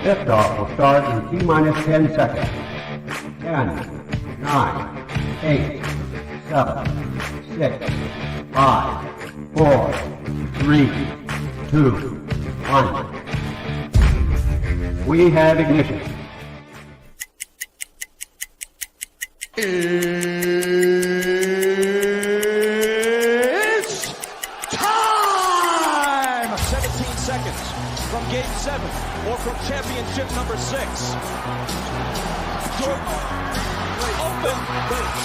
Liftoff will start in T-minus 10 seconds. 10, 9, 8, 7, 6, 5, 4, 3, 2, 1. We have ignition. It's time! 17 seconds from Game 7 or from championship number 6. Open!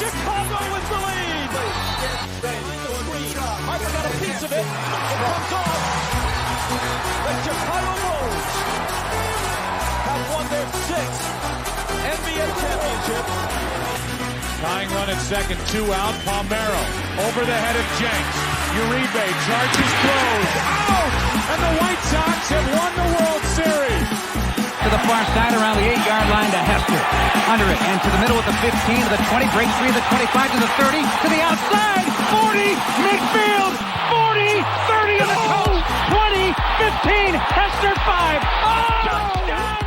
Chicago with the lead! Harper got a piece of it. It comes off. The Chicago Bulls have won their 6th NBA championship. Tying run at second, 2 out. Palmero over the head of Jenks. Uribe charges, throws, out! And the White Sox have won the World Series. To the far side around the 8-yard line to Hester. Under it and to the middle with the 15 to the 20, breaks free to the 25 to the 30 to the outside. 40, midfield, 40, 30 to the coast, 20, 15, Hester 5. Oh! Touchdown!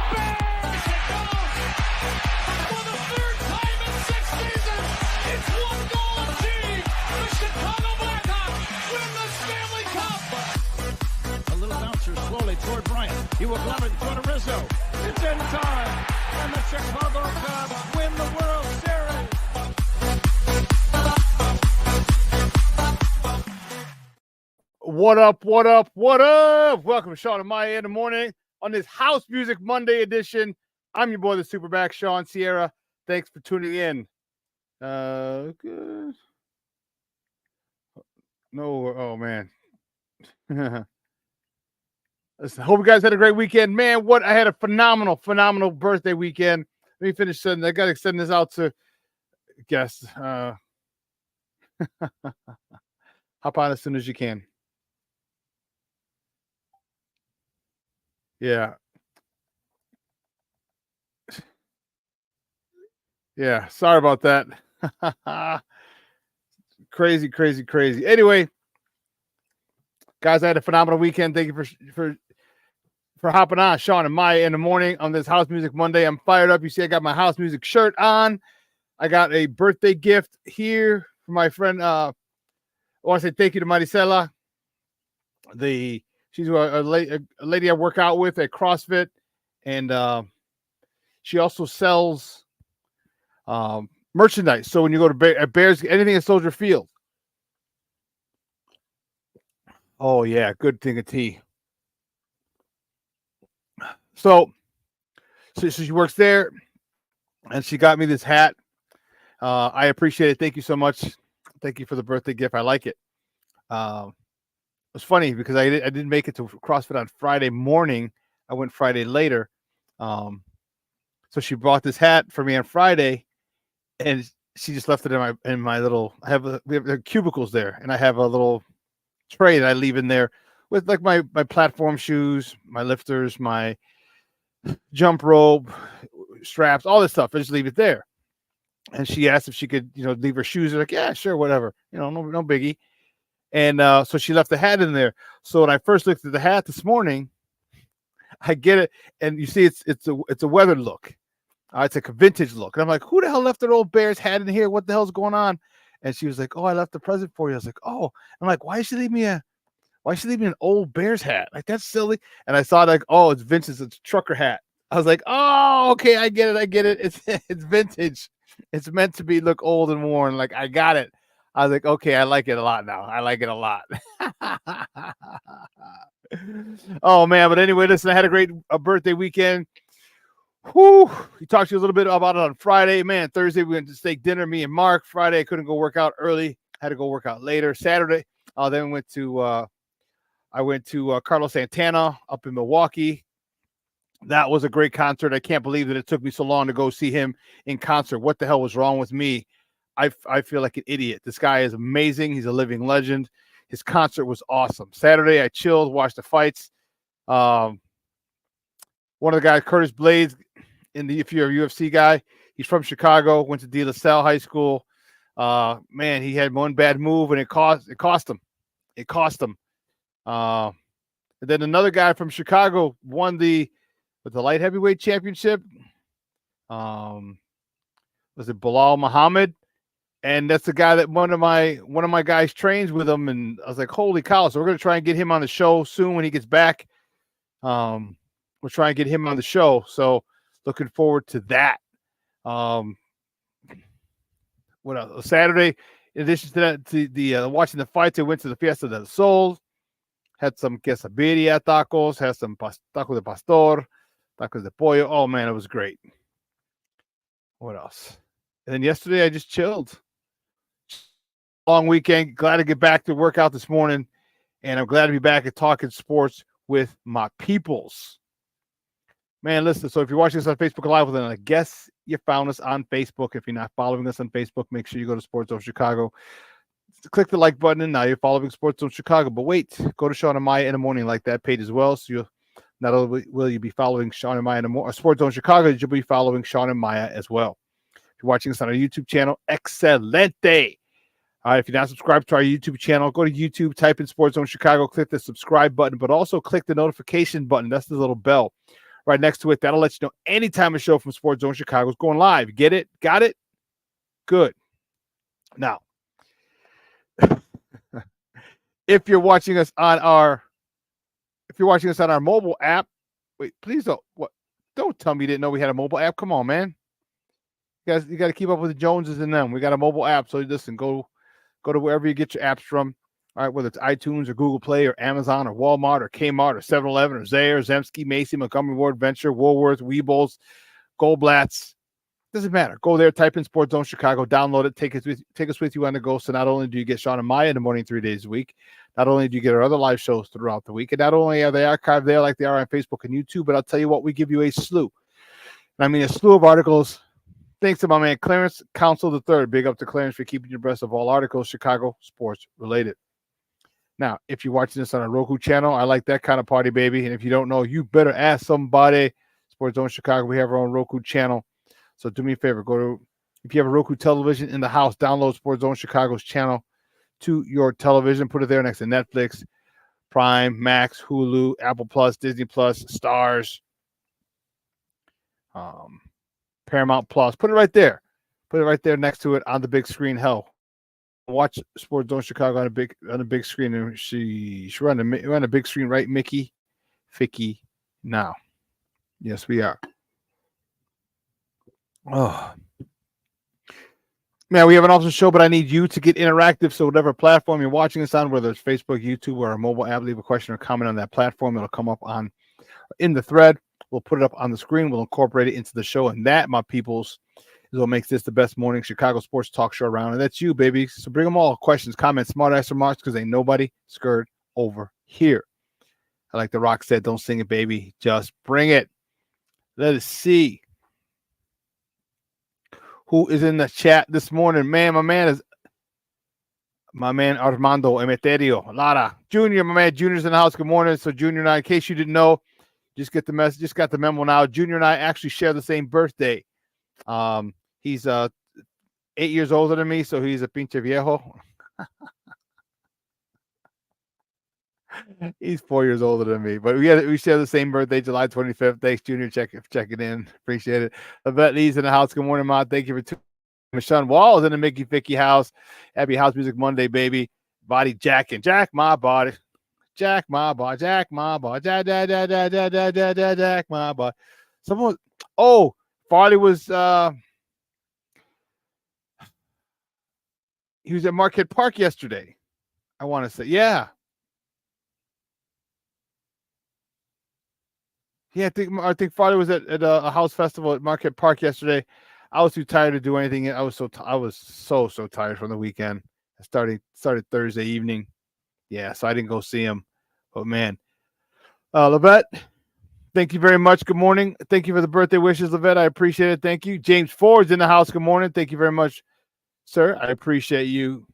Slowly toward Bryant. He will glove it toward Rizzo. It's in time. And the Chicago Cubs win the World Series. What up, what up, what up? Welcome to Shawn and Maya in the morning on this House Music Monday edition. I'm your boy, the Superback, Shawn Sierra. Thanks for tuning in. Good. No, oh, man. Listen, hope you guys had a great weekend. Man, I had a phenomenal birthday weekend. Let me finish sending. I got to send this out to guests. Hop on as soon as you can. Yeah. Yeah, sorry about that. Crazy. Anyway, guys, I had a phenomenal weekend. Thank you for hopping on Shawn and Maya in the morning on this House Music Monday. I'm fired up. You see, I got my House Music shirt on. I got a birthday gift here for my friend. I want to say thank you to Maricela. She's a lady I work out with at CrossFit, and she also sells merchandise. So when you go to Bears, anything at Soldier Field. Oh yeah, good thing of tea. So she works there, and she got me this hat. I appreciate it. Thank you so much. Thank you for the birthday gift. I like it. It was funny because I didn't make it to CrossFit on Friday morning. I went Friday later. So she brought this hat for me on Friday, and she just left it in my little. We have cubicles there, and I have a little tray that I leave in there with like my platform shoes, my lifters, my jump rope, straps, all this stuff. I just leave it there. And she asked if she could, leave her shoes. They're like, yeah, sure, whatever. No biggie. And so she left the hat in there. So when I first looked at the hat this morning, I get it, and you see it's a weathered look. It's like a vintage look. And I'm like, who the hell left their old Bears hat in here? What the hell's going on? And she was like, oh, I left a present for you. I was like, oh. I'm like, why did she leave me an old Bears hat? Like, that's silly. And I saw like, oh, it's vintage. It's a trucker hat. I was like, oh, okay, I get it. It's vintage. It's meant to look old and worn. Like, I got it. I was like, okay, I like it a lot now. I like it a lot. Oh, man. But anyway, listen, I had a great birthday weekend. Whew. We talked to you a little bit about it on Friday. Man, Thursday we went to steak dinner, me and Mark. Friday I couldn't go work out early. Had to go work out later. Saturday, then I went to Carlos Santana up in Milwaukee. That was a great concert. I can't believe that it took me so long to go see him in concert. What the hell was wrong with me? I feel like an idiot. This guy is amazing. He's a living legend. His concert was awesome. Saturday I chilled, watched the fights. One of the guys, Curtis Blades, if you're a UFC guy, he's from Chicago, went to De La Salle High School. Man, he had one bad move, and it cost him. And then another guy from Chicago won the with the light heavyweight championship. Was it Bilal Muhammad? And that's the guy that one of my guys trains with him. And I was like, holy cow. So we're going to try and get him on the show soon when he gets back. We'll try and get him on the show. So looking forward to that. What else? Saturday, in addition to that, to the watching the fights, I went to the Fiesta del Sol. Had some quesabirria tacos. Had some tacos de pastor, tacos de pollo. Oh, man, it was great. What else? And then yesterday, I just chilled. Long weekend. Glad to get back to work out this morning. And I'm glad to be back at Talking Sports with my peoples. Man, listen, so if you're watching us on Facebook Live, then I guess you found us on Facebook. If you're not following us on Facebook, make sure you go to Sports Zone Chicago. Click the like button, and now you're following Sports Zone Chicago. But wait, go to Shawn and Maya in the morning, like that page as well. So you'll not only will you be following Shawn and Maya in the morning, Sports Zone Chicago, you'll be following Shawn and Maya as well. If you're watching us on our YouTube channel, excelente. All right, if you're not subscribed to our YouTube channel, go to YouTube, type in Sports Zone Chicago, click the subscribe button, but also click the notification button. That's the little bell right next to it. That'll let you know anytime a show from Sports Zone Chicago is going live. Get it? Got it? Good. Now, if you're watching us on our mobile app, wait, please don't tell me you didn't know we had a mobile app. Come on, man. You got to keep up with the Joneses and them. We got a mobile app, so listen, go to wherever you get your apps from. All right, whether it's iTunes or Google Play or Amazon or Walmart or Kmart or 7-Eleven or Zayre, Zemsky, Macy, Montgomery Ward, Venture, Woolworth, Weebles, Goldblatts. Doesn't matter. Go there, type in Sports Zone Chicago, download it, take us with you on the go. So not only do you get Shawn and Maya in the morning 3 days a week, not only do you get our other live shows throughout the week, and not only are they archived there like they are on Facebook and YouTube, but I'll tell you what, we give you a slew. I mean, a slew of articles. Thanks to my man Clarence Council III. Big up to Clarence for keeping you abreast of all articles Chicago sports related. Now, if you're watching this on a Roku channel, I like that kind of party, baby. And if you don't know, you better ask somebody. Sports Zone Chicago, we have our own Roku channel. So do me a favor, if you have a Roku television in the house, download Sports Zone Chicago's channel to your television. Put it there next to Netflix, Prime, Max, Hulu, Apple Plus, Disney Plus, Stars, Paramount Plus. Put it right there. Put it right there next to it on the big screen. Hell, watch Sports Zone Chicago on a big screen. And she run a big screen, right, Mickey? Ficky now. Yes, we are. Oh, man, we have an awesome show, but I need you to get interactive. So whatever platform you're watching us on, whether it's Facebook, YouTube, or a mobile app, leave a question or comment on that platform. It'll come up in the thread. We'll put it up on the screen. We'll incorporate it into the show. And that, my peoples, is what makes this the best morning Chicago sports talk show around. And that's you, baby. So bring them all. Questions, comments, smart ass remarks, because ain't nobody scared over here. I like The Rock said, don't sing it, baby. Just bring it. Let us see who is in the chat this morning. Man, my man Armando Emeterio. Lara. Junior, my man Junior's in the house. Good morning. So Junior and I, in case you didn't know, just get the message, just got the memo now. Junior and I actually share the same birthday. He's 8 years older than me, so he's a pinche viejo. He's 4 years older than me, but we share the same birthday, July 25th. Thanks, Junior, checking in. Appreciate it. Yvette Lee's in the house. Good morning, Ma. Thank you for tuning in. Sean Wall is in the Mickey Ficky house. Happy House Music Monday, baby. Body jacking. Jack my body. Jack my body. Jack my body. Jack my body. Someone. Oh, Farley was. He was at Marquette Park yesterday. I want to say, yeah. Yeah, I think Farley was at a house festival at Marquette Park yesterday. I was too tired to do anything. I was so tired from the weekend. I started Thursday evening. Yeah, so I didn't go see him. But man, Levette, thank you very much. Good morning. Thank you for the birthday wishes, Levette. I appreciate it. Thank you. James Ford's in the house. Good morning. Thank you very much, sir. I appreciate you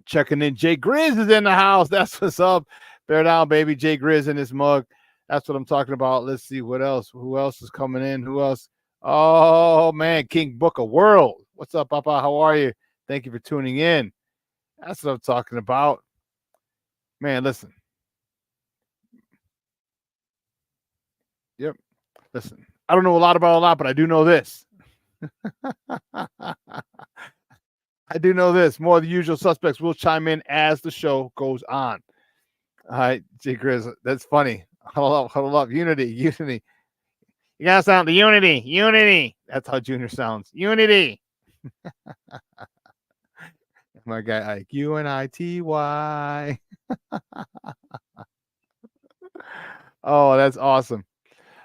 checking in. Jay Grizz is in the house. That's what's up. Bear down, baby. Jay Grizz in his mug. That's what I'm talking about. Let's see what else. Who else is coming in? Who else? Oh, man. King Book of World. What's up, Papa? How are you? Thank you for tuning in. That's what I'm talking about. Man, listen. Yep. Listen, I don't know a lot about a lot, but I do know this. I do know this. More of the usual suspects will chime in as the show goes on. All right, J. Grizz, that's funny. Huddle up. Unity. You gotta sound the unity. That's how Junior sounds. Unity. My guy Ike, UNITY. Oh, that's awesome.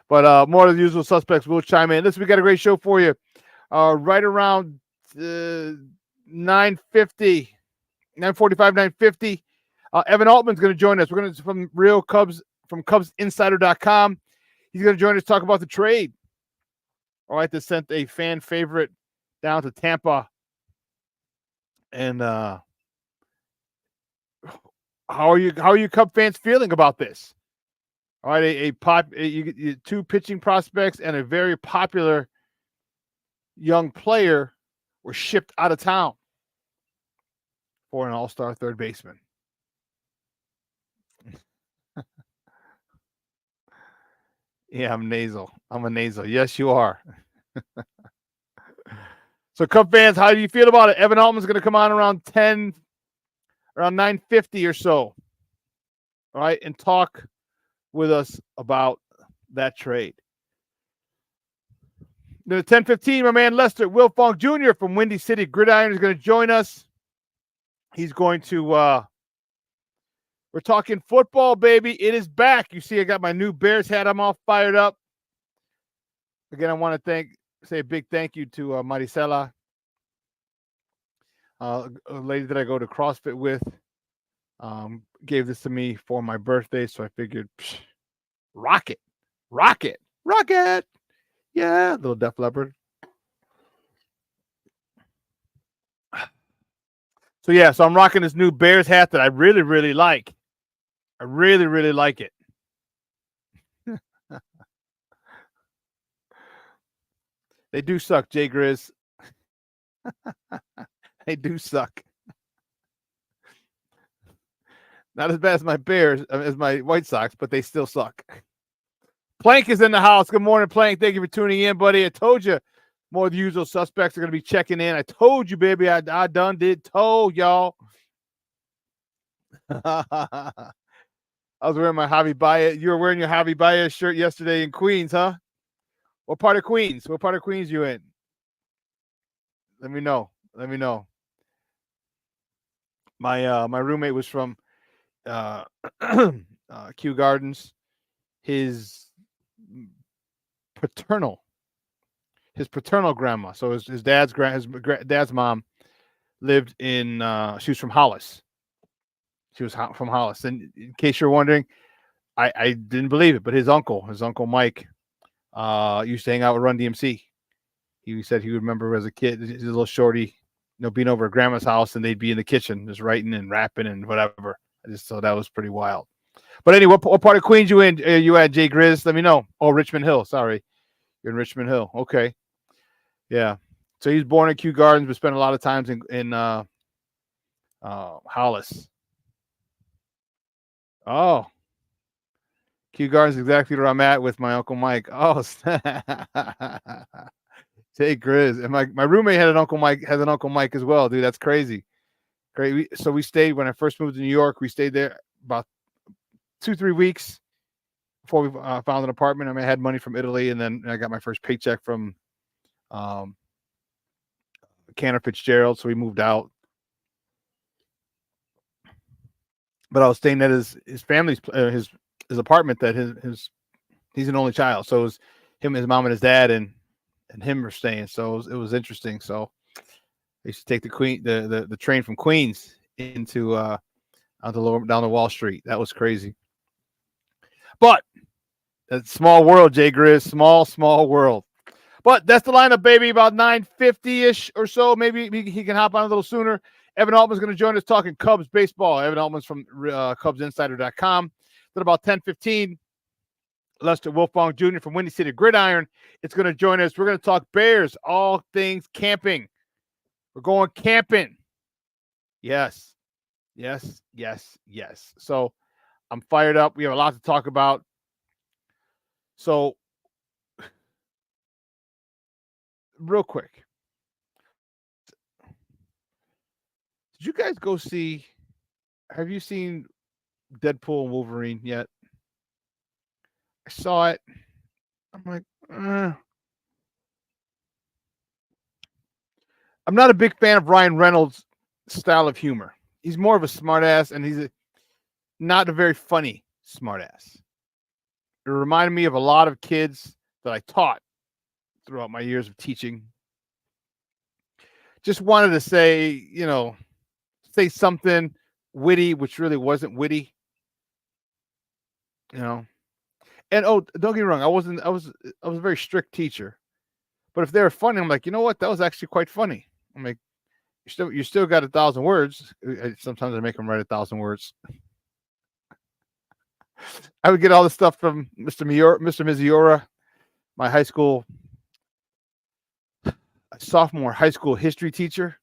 But more of the usual suspects will chime in. Listen, we got a great show for you. Right around 9:50, 9:45, 9:50. Evan Altman's going to join us. We're going to from Real Cubs, from CubsInsider.com. He's going to join us to talk about the trade. All right, that sent a fan favorite down to Tampa. And how are you Cub fans feeling about this? All right, you two pitching prospects and a very popular young player were shipped out of town for an all-star third baseman. Yeah, I'm nasal. I'm a nasal. Yes, you are. So, Cub fans, how do you feel about it? Evan Altman's going to come on around 9:50 or so. All right, and talk with us about that trade. Then at 10:15, my man Lester Wiltfong Jr. from Windy City Gridiron is going to join us. He's going to we're talking football, baby. It is back. You see, I got my new Bears hat. I'm all fired up. Again, I want to say a big thank you to Maricela, a lady that I go to CrossFit with. Gave this to me for my birthday, so I figured, rock it. Yeah, little Def Leppard. So yeah, so I'm rocking this new Bears hat that I really, really like. I really, really like it. They do suck, Jay Grizz. They do suck. Not as bad as my Bears, as my White Sox, but they still suck. Plank is in the house. Good morning, Plank. Thank you for tuning in, buddy. I told you more of the usual suspects are going to be checking in. I told you, baby. I done did told y'all. I was wearing my Javi Baez. You were wearing your Javi Baez shirt yesterday in Queens, huh? What part of Queens? What part of Queens you in? Let me know. My roommate was from Kew Gardens. His paternal grandma. So his dad's dad's mom lived in. She was from Hollis. She was from Hollis. And in case you're wondering, I didn't believe it, but his uncle Mike, used to hang out with Run DMC. He said he would remember as a kid, he's a little shorty, being over at grandma's house, and they'd be in the kitchen just writing and rapping and whatever. I just thought that was pretty wild. But anyway, what part of Queens you in? You at Jay Grizz? Let me know. Oh, Richmond Hill. Sorry, you're in Richmond Hill. Okay, yeah. So he's born in Kew Gardens, but spent a lot of times in Hollis. Oh, Kew Gardens is exactly where I'm at with my Uncle Mike. Oh, Jay Grizz. And my roommate had an Uncle Mike, as well, dude. That's crazy. Great. So we stayed when I first moved to New York. We stayed there about 2-3 weeks before we found an apartment. I had money from Italy, and then I got my first paycheck from Cantor Fitzgerald. So we moved out. But I was staying at his family's his apartment. That he's an only child, so it was him, his mom, and his dad, and him were staying. So it was interesting. So I used to take the train from Queens into down to Wall Street. That was crazy. But that's small world, Jay Grizz. Small world. But that's the lineup, baby. About 9:50-ish or so. Maybe he can hop on a little sooner. Evan Altman's going to join us talking Cubs baseball. Evan Altman's from CubsInsider.com. Then about 10:15, Lester Wiltfong Jr. from Windy City Gridiron is going to join us. We're going to talk Bears, all things camping. We're going camping. Yes. So I'm fired up. We have a lot to talk about. So real quick. Did you guys go see? Have you seen Deadpool and Wolverine yet? I saw it. I'm like, I'm not a big fan of Ryan Reynolds' style of humor. He's more of a smartass, and he's not a very funny smartass. It reminded me of a lot of kids that I taught throughout my years of teaching. Just wanted to say, say something witty, which really wasn't witty. And don't get me wrong, I was a very strict teacher. But if they were funny, I'm like, you know what? That was actually quite funny. I'm like, you still got 1,000 words. Sometimes I make them write 1,000 words. I would get all the stuff from Mr. Miziora, my high school sophomore high school history teacher,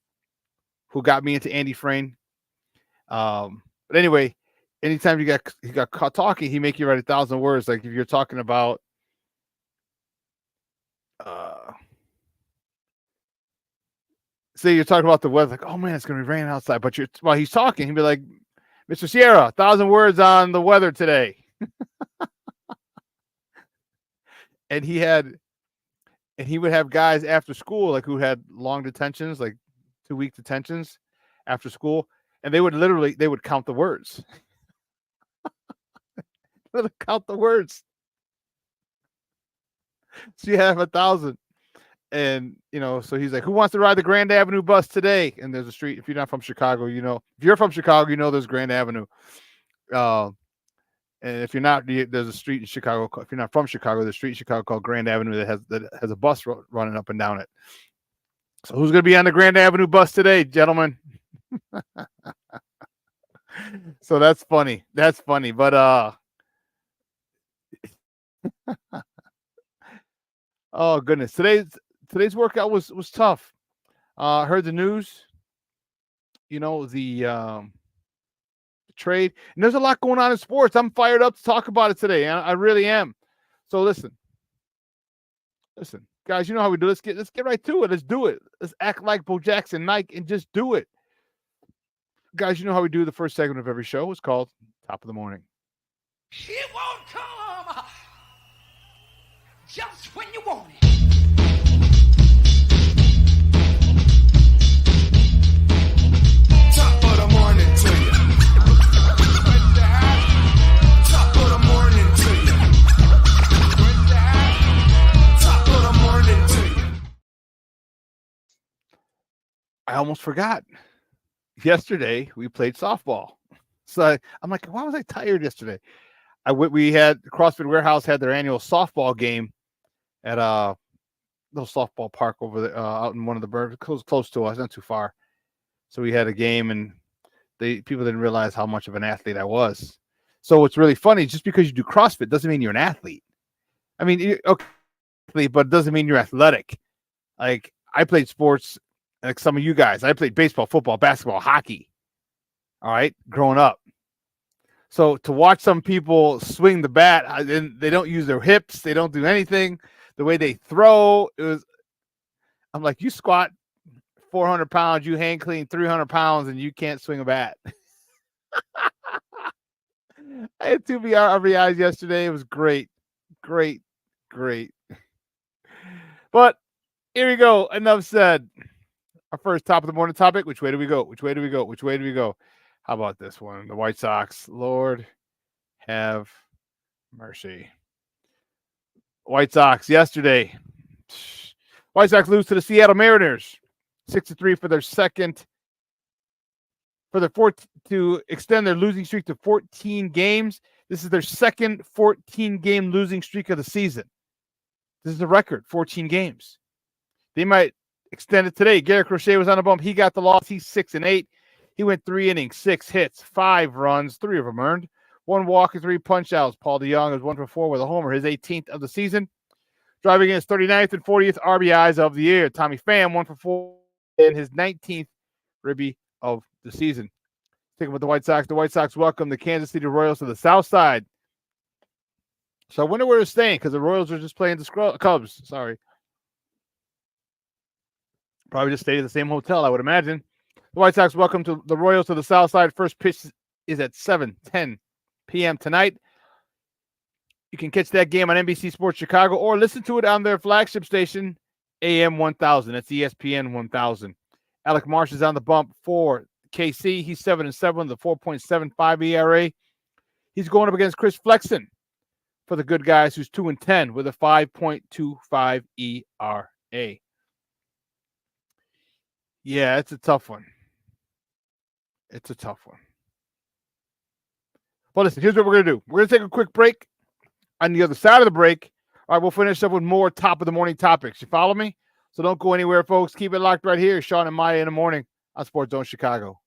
who got me into Andy Frayne. But anyway, anytime he got caught talking, he make you write 1,000 words. Like if you're talking about say you're talking about the weather, like, oh man, it's gonna be raining outside. But while he's talking, he'd be like, Mr. Sierra, 1,000 words on the weather today. And he would have guys after school, like who had long detentions, like 2-week detentions after school, and they would count the words. They would count the words. So you have 1,000. And, so he's like, who wants to ride the Grand Avenue bus today? And there's a street. If you're not from Chicago, if you're from Chicago, there's Grand Avenue. And if you're not, there's a street in Chicago. If you're not from Chicago, there's a street in Chicago called Grand Avenue that has a bus running up and down it. So who's going to be on the Grand Avenue bus today, gentlemen? So that's funny. That's funny. But, oh goodness. Today's workout was tough. Heard the news, the trade, and there's a lot going on in sports. I'm fired up to talk about it today. I really am. So listen, guys, you know how we do. Let's get right to it. Let's do it. Let's act like Bo Jackson Nike and just do it. Guys, you know how we do the first segment of every show. It's called Top of the Morning. It won't come just when you want it. Top of the morning to you. Top of the morning to you. Top of the morning to you. I almost forgot. Yesterday we played softball. So I'm like, why was I tired yesterday? We had CrossFit Warehouse had their annual softball game at a little softball park over there out in one of the birds close to us, not too far. So we had a game, and people didn't realize how much of an athlete I was. So what's really funny, just because you do CrossFit doesn't mean you're an athlete. I mean, okay, but it doesn't mean you're athletic. Like I played sports, like some of you guys. I played baseball, football, basketball, hockey. All right, growing up. So to watch some people swing the bat, and they don't use their hips, they don't do anything. The way they throw, I'm like, you squat 400 pounds, you hang clean 300 pounds, and you can't swing a bat. I had 2 RBIs yesterday. It was great. But here we go. Enough said. Our first top of the morning topic. Which way do we go? How about this one? The White Sox. Lord have mercy. White Sox yesterday. White Sox lose to the Seattle Mariners 6-3 for their to extend their losing streak to 14 games. This is their second 14-game losing streak of the season. This is the record, 14 games. They might extend it today. Garrett Crochet was on the bump. He got the loss. He's 6-8. He went 3 innings, 6 hits, 5 runs, 3 of them earned, 1 walk and 3 punch-outs. Paul DeJong is 1 for 4 with a homer, his 18th of the season. Driving in his 39th and 40th RBIs of the year. Tommy Pham, 1 for 4 in his 19th ribby of the season. Sticking with the White Sox. The White Sox welcome the Kansas City Royals to the South Side. So I wonder where they're staying, because the Royals are just playing the Cubs. Sorry. Probably just stayed at the same hotel, I would imagine. The White Sox welcome to the Royals to the South Side. First pitch is at 7:10 p.m. tonight. You can catch that game on NBC Sports Chicago or listen to it on their flagship station, AM 1000. That's ESPN 1000. Alec Marsh is on the bump for KC. He's 7-7 with a 4.75 ERA. He's going up against Chris Flexen for the good guys, who's 2-10 with a 5.25 ERA. Yeah, it's a tough one. It's a tough one. Well, listen, here's what we're going to do. We're going to take a quick break. On the other side of the break, all right, we'll finish up with more top of the morning topics. You follow me? So don't go anywhere, folks. Keep it locked right here. Shawn and Maya in the morning on Sports Zone Chicago.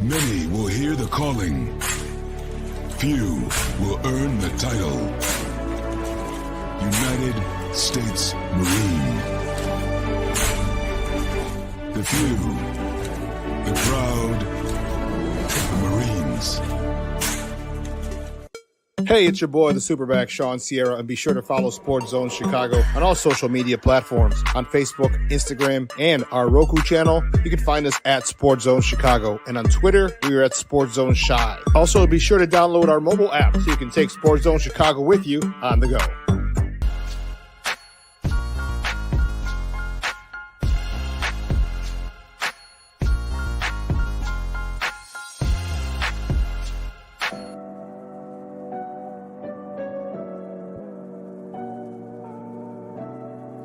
Many will hear the calling. Few will earn the title. United States Marine. The few, the proud, the Marines. Hey, it's your boy, the SuperBack, Shawn Sierra, and be sure to follow Sports Zone Chicago on all social media platforms, on Facebook, Instagram, and our Roku channel. You can find us at Sports Zone Chicago, and on Twitter, we are at Sports Zone Shy. Also, be sure to download our mobile app so you can take Sports Zone Chicago with you on the go.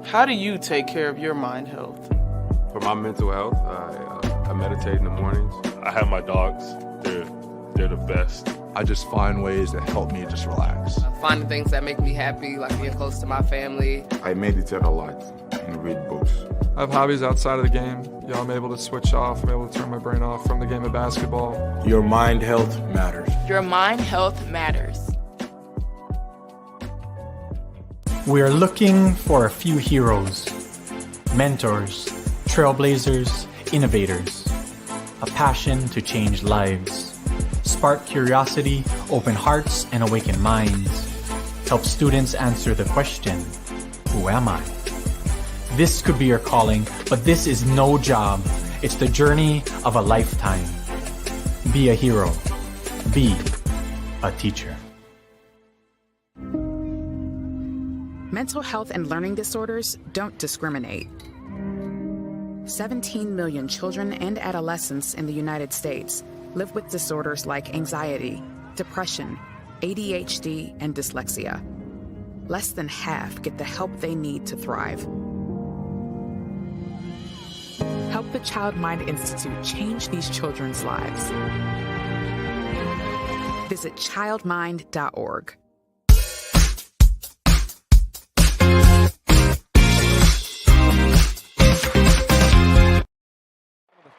How do you take care of your mind health? For my mental health, I meditate in the mornings. I have my dogs. They're the best. I just find ways that help me just relax. Finding things that make me happy, like being close to my family. I meditate a lot and read books. I have hobbies outside of the game. I'm able to switch off. I'm able to turn my brain off from the game of basketball. Your mind health matters. Your mind health matters. We are looking for a few heroes, mentors, trailblazers, innovators, a passion to change lives, spark curiosity, open hearts, and awaken minds, help students answer the question, who am I? This could be your calling, but this is no job. It's the journey of a lifetime. Be a hero. Be a teacher. Mental health and learning disorders don't discriminate. 17 million children and adolescents in the United States live with disorders like anxiety, depression, ADHD, and dyslexia. Less than half get the help they need to thrive. Help the Child Mind Institute change these children's lives. Visit childmind.org.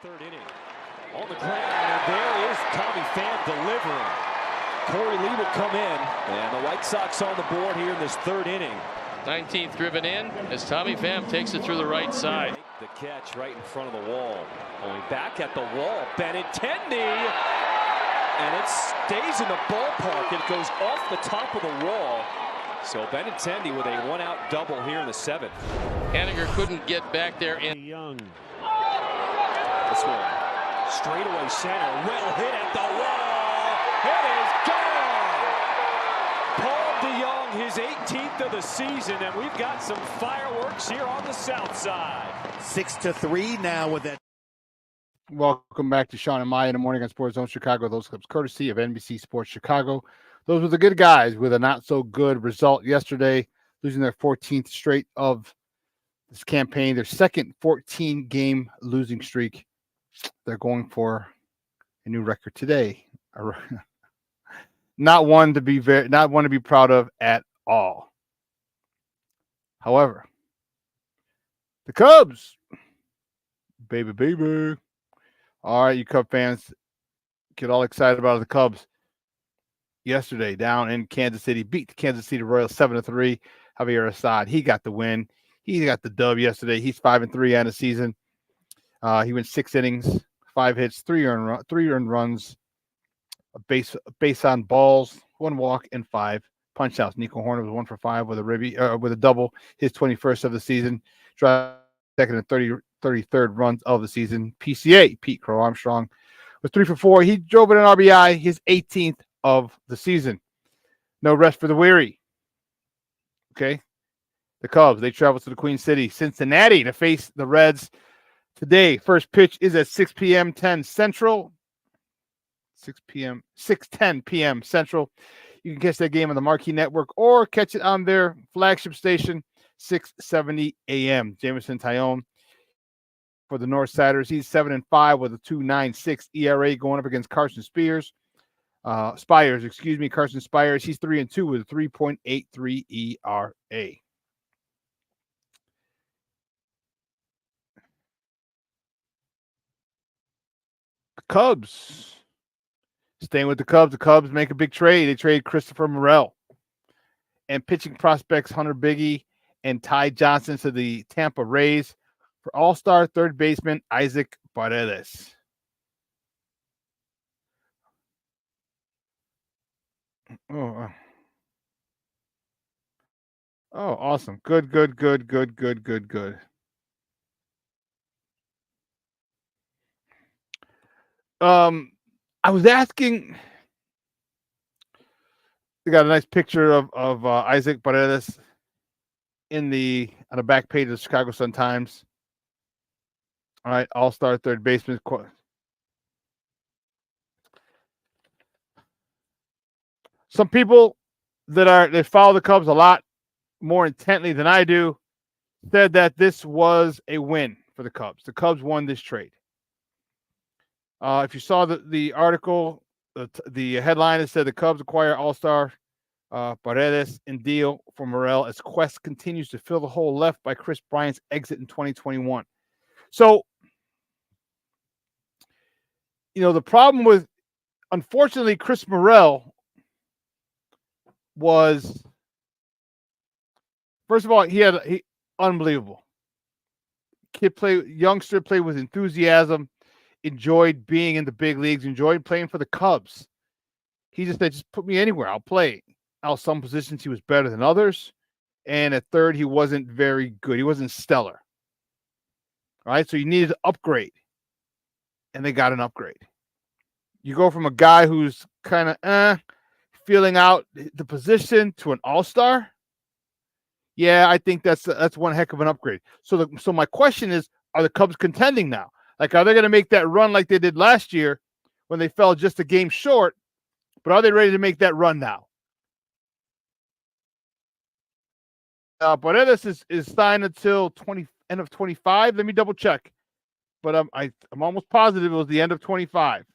Third inning. On the ground, and there is Tommy Pham delivering. Corey Lee will come in, and the White Sox on the board here in this third inning. 19th driven in as Tommy Pham takes it through the right side. The catch right in front of the wall. Going back at the wall, Benintendi, and it stays in the ballpark. It goes off the top of the wall. So Benintendi with a one-out double here in the seventh. Haniger couldn't get back there in. Young. This one, straightaway center, well hit at the wall. It is gone. Paul DeYoung, his 18th of the season, and we've got some fireworks here on the south side. 6-3 now with that. Welcome back to Shawn and Maya in the morning on Sports Zone Chicago. Those clips courtesy of NBC Sports Chicago. Those were the good guys with a not so good result yesterday, losing their 14th straight of this campaign, their second 14-game losing streak. They're going for a new record today. Not one to be proud of at all. However, the Cubs, baby. All right, you Cub fans, get all excited about the Cubs. Yesterday, down in Kansas City, beat the Kansas City Royals 7-3. Javier Assad, he got the win. He got the dub yesterday. He's 5-3 on the season. He went 6 innings, 5 hits, 3 earned runs, a base on balls, 1 walk, and 5 punch outs. Nico Horner was 1 for 5 with a double, his 21st of the season. Drive second and 33rd runs of the season. PCA, Pete Crow Armstrong, was 3 for 4. He drove in an RBI, his 18th of the season. No rest for the weary. Okay. The Cubs, they travel to the Queen City, Cincinnati, to face the Reds today. First pitch is at 6 p.m. 10 Central. 6:10 p.m. Central. You can catch that game on the Marquee Network or catch it on their flagship station, 6:70 a.m. Jameson Tyone for the Northsiders. He's 7-5 with a 2.96 ERA going up against Carson Spires. Carson Spires. He's 3-2 with a 3.83 ERA. The Cubs. Staying with the Cubs make a big trade. They trade Christopher Morel and pitching prospects Hunter Biggie and Ty Johnson to the Tampa Rays for all-star third baseman Isaac Paredes. Oh, awesome. Good. I was asking, we got a nice picture of Isaac Paredes on the back page of the Chicago Sun-Times. All right, all-star third baseman. Some people that follow the Cubs a lot more intently than I do said that this was a win for the Cubs. The Cubs won this trade. If you saw the article, the headline, it said the Cubs acquire all-star Paredes and deal for Morel as Quest continues to fill the hole left by Chris Bryant's exit in 2021. So, the problem with, unfortunately, Chris Morel was, first of all, he unbelievable. Youngster played with enthusiasm, enjoyed being in the big leagues, enjoyed playing for the Cubs. He just said, just put me anywhere, I'll play. Some positions he was better than others. And at third, he wasn't very good. He wasn't stellar. All right, so you needed to upgrade. And they got an upgrade. You go from a guy who's kind of feeling out the position to an all-star. Yeah, I think that's one heck of an upgrade. So my question is, are the Cubs contending now? Like, are they going to make that run like they did last year when they fell just a game short? But are they ready to make that run now? Paredes is signed until end of 25. Let me double check. But I'm almost positive it was the end of 25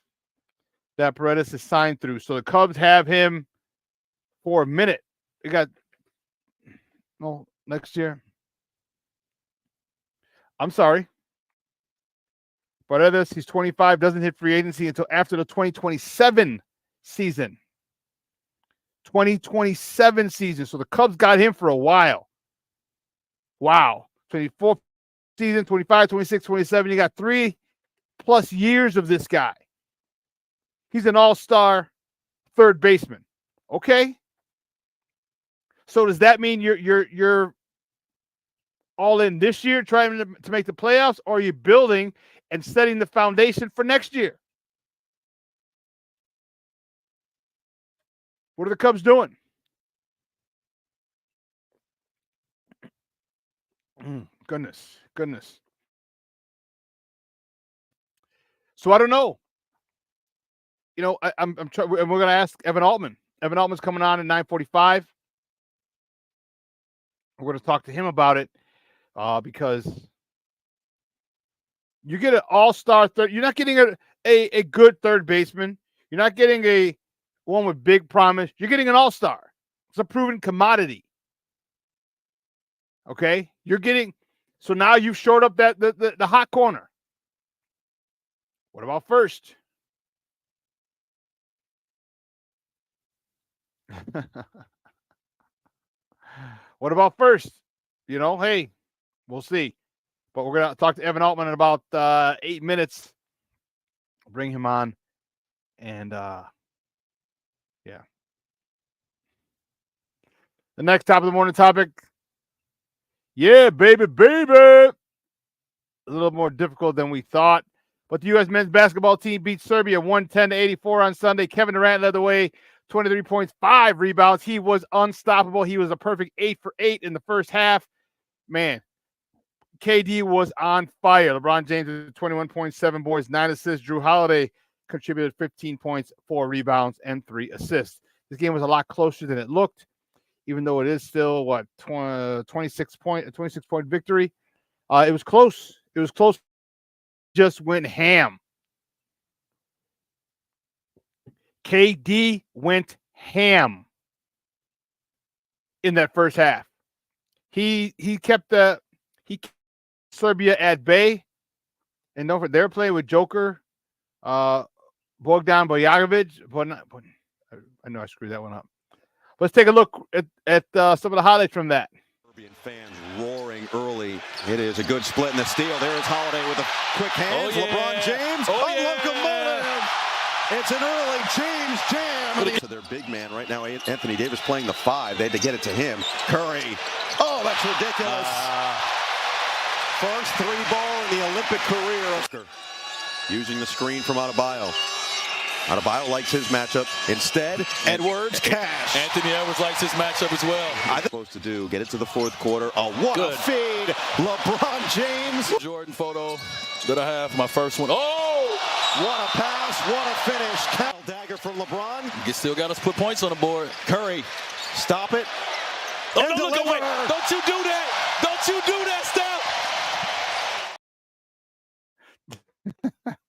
that Paredes is signed through. So the Cubs have him for a minute. They got next year. I'm sorry. Paredes, he's 25, doesn't hit free agency until after the 2027 season. 2027 season. So the Cubs got him for a while. Wow. 24 season, 25, 26, 27. You got 3+ years of this guy. He's an all-star third baseman. Okay? So does that mean you're all in this year trying to make the playoffs, or are you building and setting the foundation for next year? What are the Cubs doing? Goodness. So I don't know. I'm trying. We're going to ask Evan Altman. Evan Altman's coming on at 9:45. We're going to talk to him about it because You get an all-star third. You're not getting a good third baseman. You're not getting a one with big promise. You're getting an all-star. It's a proven commodity. Okay? You're getting so now you've shored up that the hot corner. What about first? What about first? You know, hey, we'll see. But we're going to talk to Evan Altman in about 8 minutes. Bring him on. And, yeah. The next top of the morning topic. Yeah, baby, baby. A little more difficult than we thought. But the U.S. men's basketball team beat Serbia 110-84 on Sunday. Kevin Durant led the way, 23 points, 5 rebounds. He was unstoppable. He was a perfect 8 for 8 in the first half. Man, KD was on fire. LeBron James with 21.7 boards, 9 assists. Drew Holiday contributed 15 points, 4 rebounds, and 3 assists. This game was a lot closer than it looked, even though it is still, 26-point victory. It was close. It was close. Just went ham. KD went ham in that first half. He kept Serbia at bay, and they were playing with Joker, Bogdan Bogdanovic. I know I screwed that one up. Let's take a look at some of the highlights from that. Serbian fans roaring early. It is a good split in the steal. There is Holiday with a quick hands. Oh, yeah. LeBron James. Locomotive. It's an early James jam. To their big man right now, Anthony Davis playing the 5. They had to get it to him. Curry. Oh, that's ridiculous. First 3-ball in the Olympic career. Using the screen from Adebayo. Adebayo likes his matchup. Instead, Edwards, cash. Anthony Edwards likes his matchup as well. I'm supposed to do, get it to the fourth quarter. Oh, what a feed. LeBron James. Jordan photo that I have, my first one. Oh! What a pass, what a finish. Cal dagger from LeBron. You still got us put points on the board. Curry, stop it. Oh, no, look away. Don't you do that. Don't you do that stuff.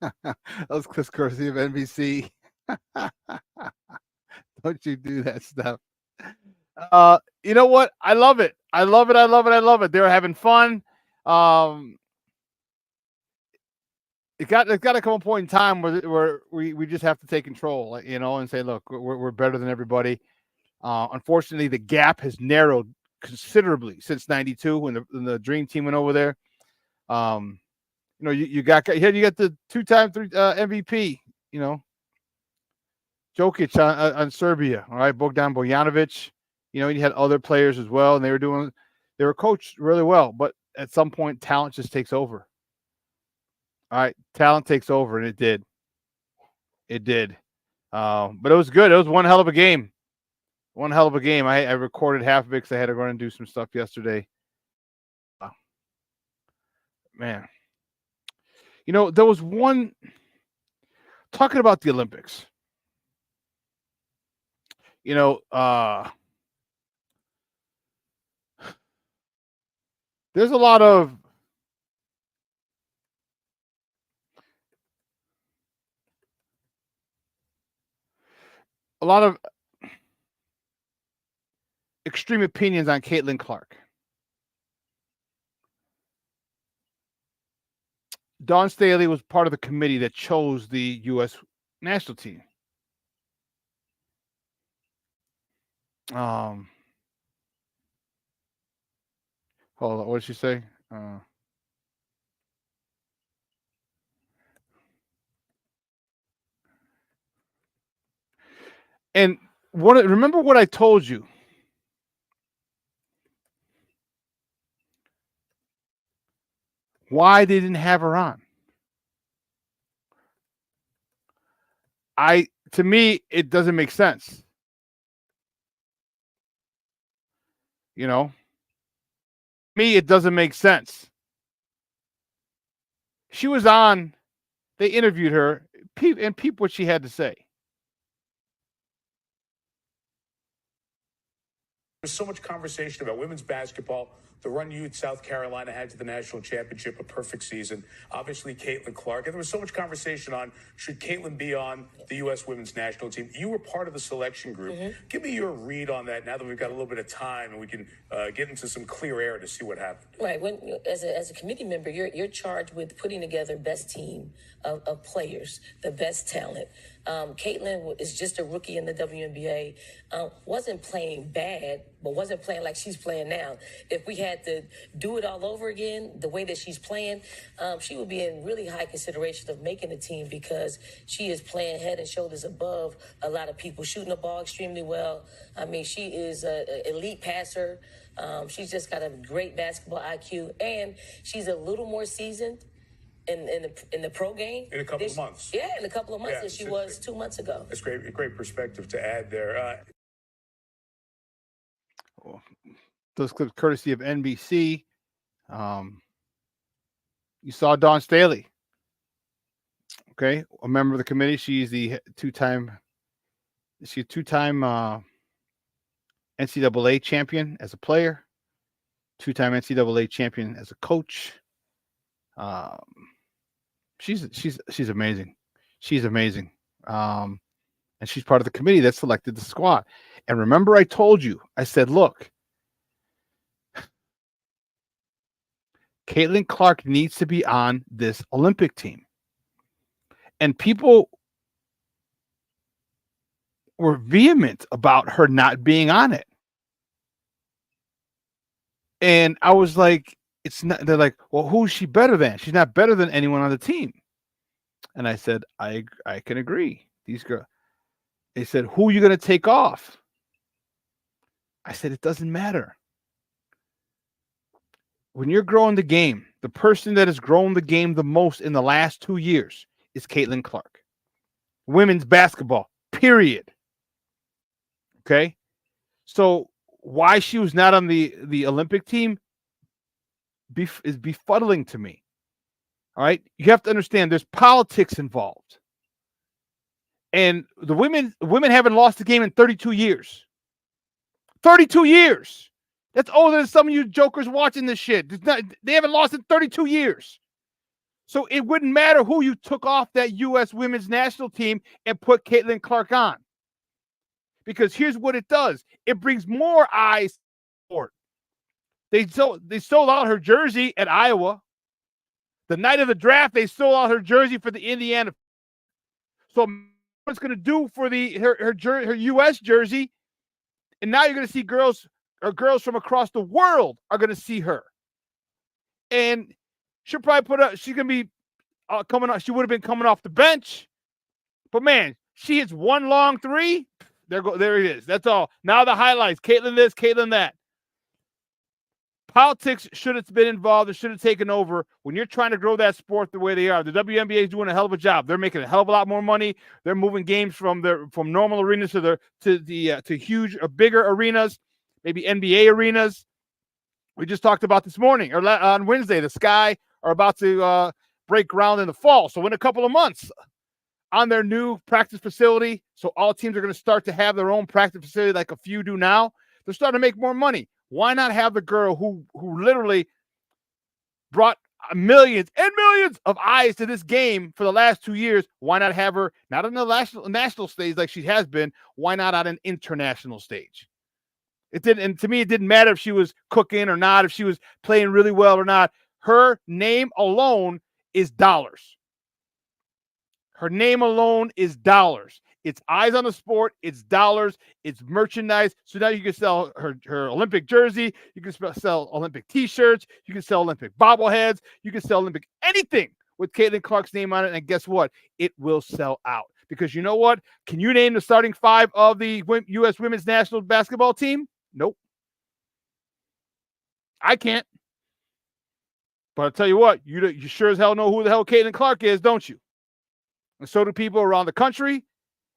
That was Chris Kersey of NBC. Don't you do that stuff. You know what? I love it. I love it. I love it. I love it. They were having fun. It's got to come a point in time where we just have to take control, and say, look, we're better than everybody. Unfortunately, the gap has narrowed considerably since '92 when the Dream Team went over there. You got the 2-time MVP, Jokic on Serbia, all right, Bogdan Bogdanovic. You had other players as well, and they were coached really well, but at some point, talent just takes over. All right, talent takes over, and it did. It did. But it was good. It was one hell of a game. One hell of a game. I recorded half of it because I had to run and do some stuff yesterday. Man. There was one, talking about the Olympics. There's a lot of extreme opinions on Caitlin Clark. Dawn Staley was part of the committee that chose the U.S. national team. Hold on, what did she say? And remember what I told you. Why they didn't have her on. To me, it doesn't make sense. Me, it doesn't make sense. She was on, they interviewed her, and peep what she had to say. There's so much conversation about women's basketball. The run you at South Carolina had to the national championship, a perfect season. Obviously, Caitlin Clark. And there was so much conversation on, should Caitlin be on the U.S. women's national team? You were part of the selection group. Give me your read on that now that we've got a little bit of time and we can get into some clear air to see what happened. Right. When as a committee member, you're charged with putting together best team of players, the best talent. Caitlin is just a rookie in the WNBA. Wasn't playing bad, but wasn't playing like she's playing now. If we had to do it all over again, the way that she's playing, she would be in really high consideration of making the team because she is playing head and shoulders above a lot of people, shooting the ball extremely well. I mean, she is an elite passer. She's just got a great basketball IQ, and she's a little more seasoned in the pro game. In a couple of months. Yeah, in a couple of months than she was 2 months ago. That's great perspective to add there. Those clips courtesy of NBC. You saw Dawn Staley. Okay, a member of the committee. She's the two-time NCAA champion as a player, two-time NCAA champion as a coach. She's amazing. She's amazing. And she's part of the committee that selected the squad. And remember, I told you, I said, look, Caitlin Clark needs to be on this Olympic team. And people were vehement about her not being on it. And I was like, it's not, they're like, well, who's she better than? She's not better than anyone on the team. And I said, I can agree. These girls, they said, who are you going to take off? I said, it doesn't matter. When you're growing the game, the person that has grown the game the most in the last 2 years is Caitlin Clark. Women's basketball, period. Okay? So why she was not on the Olympic team is befuddling to me. All right? You have to understand there's politics involved. And the women haven't lost a game in 32 years. 32 years. That's older than some of you jokers watching this shit. They haven't lost in 32 years. So it wouldn't matter who you took off that U.S. women's national team and put Caitlin Clark on. Because here's what it does. It brings more eyes to the sport. They sold out her jersey at Iowa. The night of the draft, they sold out her jersey for the Indiana. So what's going to do for her U.S. jersey? And now you're going to see girls from across the world are going to see her. And she'll probably she's going to be coming off. She would have been coming off the bench. But man, she hits one long three. There it is. That's all. Now the highlights. Caitlin this, Caitlin that. Politics should have been involved. It should have taken over when you're trying to grow that sport the way they are. The WNBA is doing a hell of a job. They're making a hell of a lot more money. They're moving games from normal arenas to huge, bigger arenas, maybe NBA arenas. We just talked about this morning or on Wednesday. The Sky are about to break ground in the fall. So in a couple of months, on their new practice facility, so all teams are going to start to have their own practice facility like a few do now. They're starting to make more money. Why not have the girl who literally brought millions and millions of eyes to this game for the last 2 years? Why not have her not on the national stage like she has been? Why not on an international stage? It didn't, and to me, it didn't matter if she was cooking or not, if she was playing really well or not. Her name alone is dollars. Her name alone is dollars. It's eyes on the sport. It's dollars. It's merchandise. So now you can sell her Olympic jersey. You can sell Olympic T-shirts. You can sell Olympic bobbleheads. You can sell Olympic anything with Caitlin Clark's name on it. And guess what? It will sell out. Because you know what? Can you name the starting five of the U.S. women's national basketball team? Nope. I can't. But I'll tell you what, you sure as hell know who the hell Caitlin Clark is, don't you? And so do people around the country.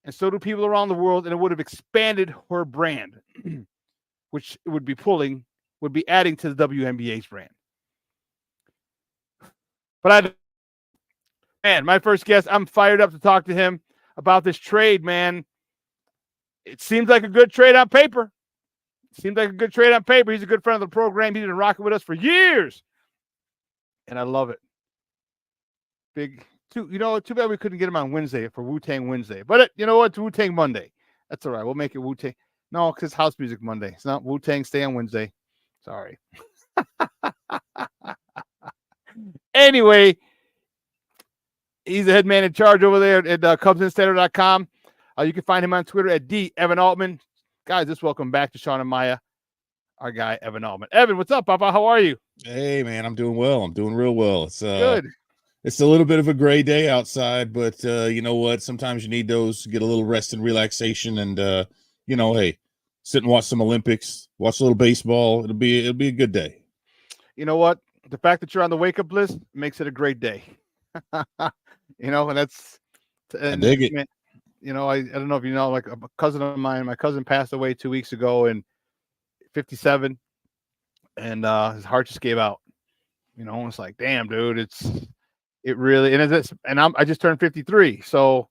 And so do people around the world, and it would have expanded her brand, which would be adding to the WNBA's brand. But my first guest, I'm fired up to talk to him about this trade, man. It seems like a good trade on paper. Seems like a good trade on paper. He's a good friend of the program. He's been rocking with us for years, and I love it. Too bad we couldn't get him on Wednesday for Wu-Tang Wednesday. But you know what? It's Wu-Tang Monday. That's all right. We'll make it Wu-Tang. No, because it's House Music Monday. It's not Wu-Tang. Stay on Wednesday. Sorry. Anyway, he's the head man in charge over there at CubsInsider.com. You can find him on Twitter at @Evan_Altman. Guys, just welcome back to Shawn and Maya, our guy, Evan Altman. Evan, what's up, Papa? How are you? Hey, man, I'm doing well. I'm doing real well. It's good. It's a little bit of a gray day outside, but you know what? Sometimes you need those to get a little rest and relaxation, and hey, sit and watch some Olympics, watch a little baseball. It'll be a good day. You know what? The fact that you're on the wake up list makes it a great day. And that's. I dig it. Man, I don't know if you know, like a cousin of mine, my cousin passed away 2 weeks ago, and 57, and his heart just gave out. It's like, damn, dude, it really, and I just turned 53, so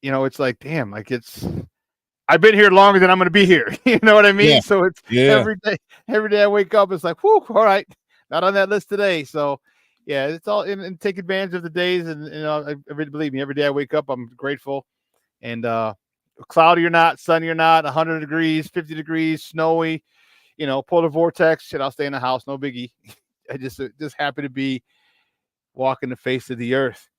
it's like, damn, like I've been here longer than I'm going to be here. You know what I mean? Yeah. So it's every day I wake up, it's like, whew, all right, not on that list today. So yeah, it's all and take advantage of the days, and I really believe me, every day I wake up, I'm grateful. And cloudy or not, sunny or not, 100 degrees, 50 degrees, snowy, polar vortex, shit, I'll stay in the house, no biggie. I just happy to be walking the face of the earth.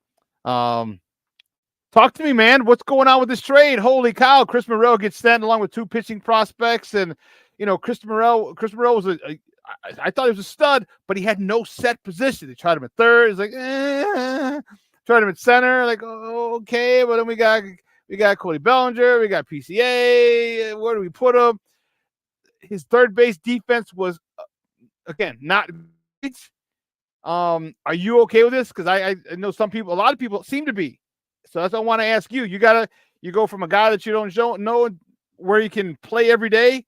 Talk to me, man. What's going on with this trade? Holy cow! Chris Morel gets sent along with 2 pitching prospects, and Chris Morel was I thought he was a stud, but he had no set position. They tried him at third. He's like, tried him at center. Like, oh, okay, but then we got Cody Bellinger. We got PCA. Where do we put him? His third base defense was, again, not great. Are you okay with this? Because I know a lot of people seem to be. So that's what I want to ask you. You go from a guy that you don't know where you can play every day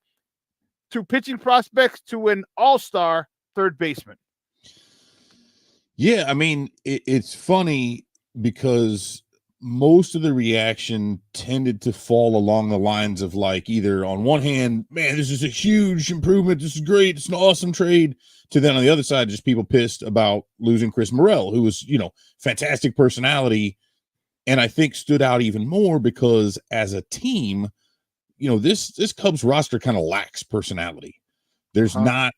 to pitching prospects to an all-star third baseman. Yeah, I mean, it's funny because most of the reaction tended to fall along the lines of like either on one hand, man, this is a huge improvement. This is great. It's an awesome trade. To then on the other side, just people pissed about losing Chris Morel, who was, fantastic personality. And I think stood out even more because as a team, this Cubs roster kind of lacks personality. There's not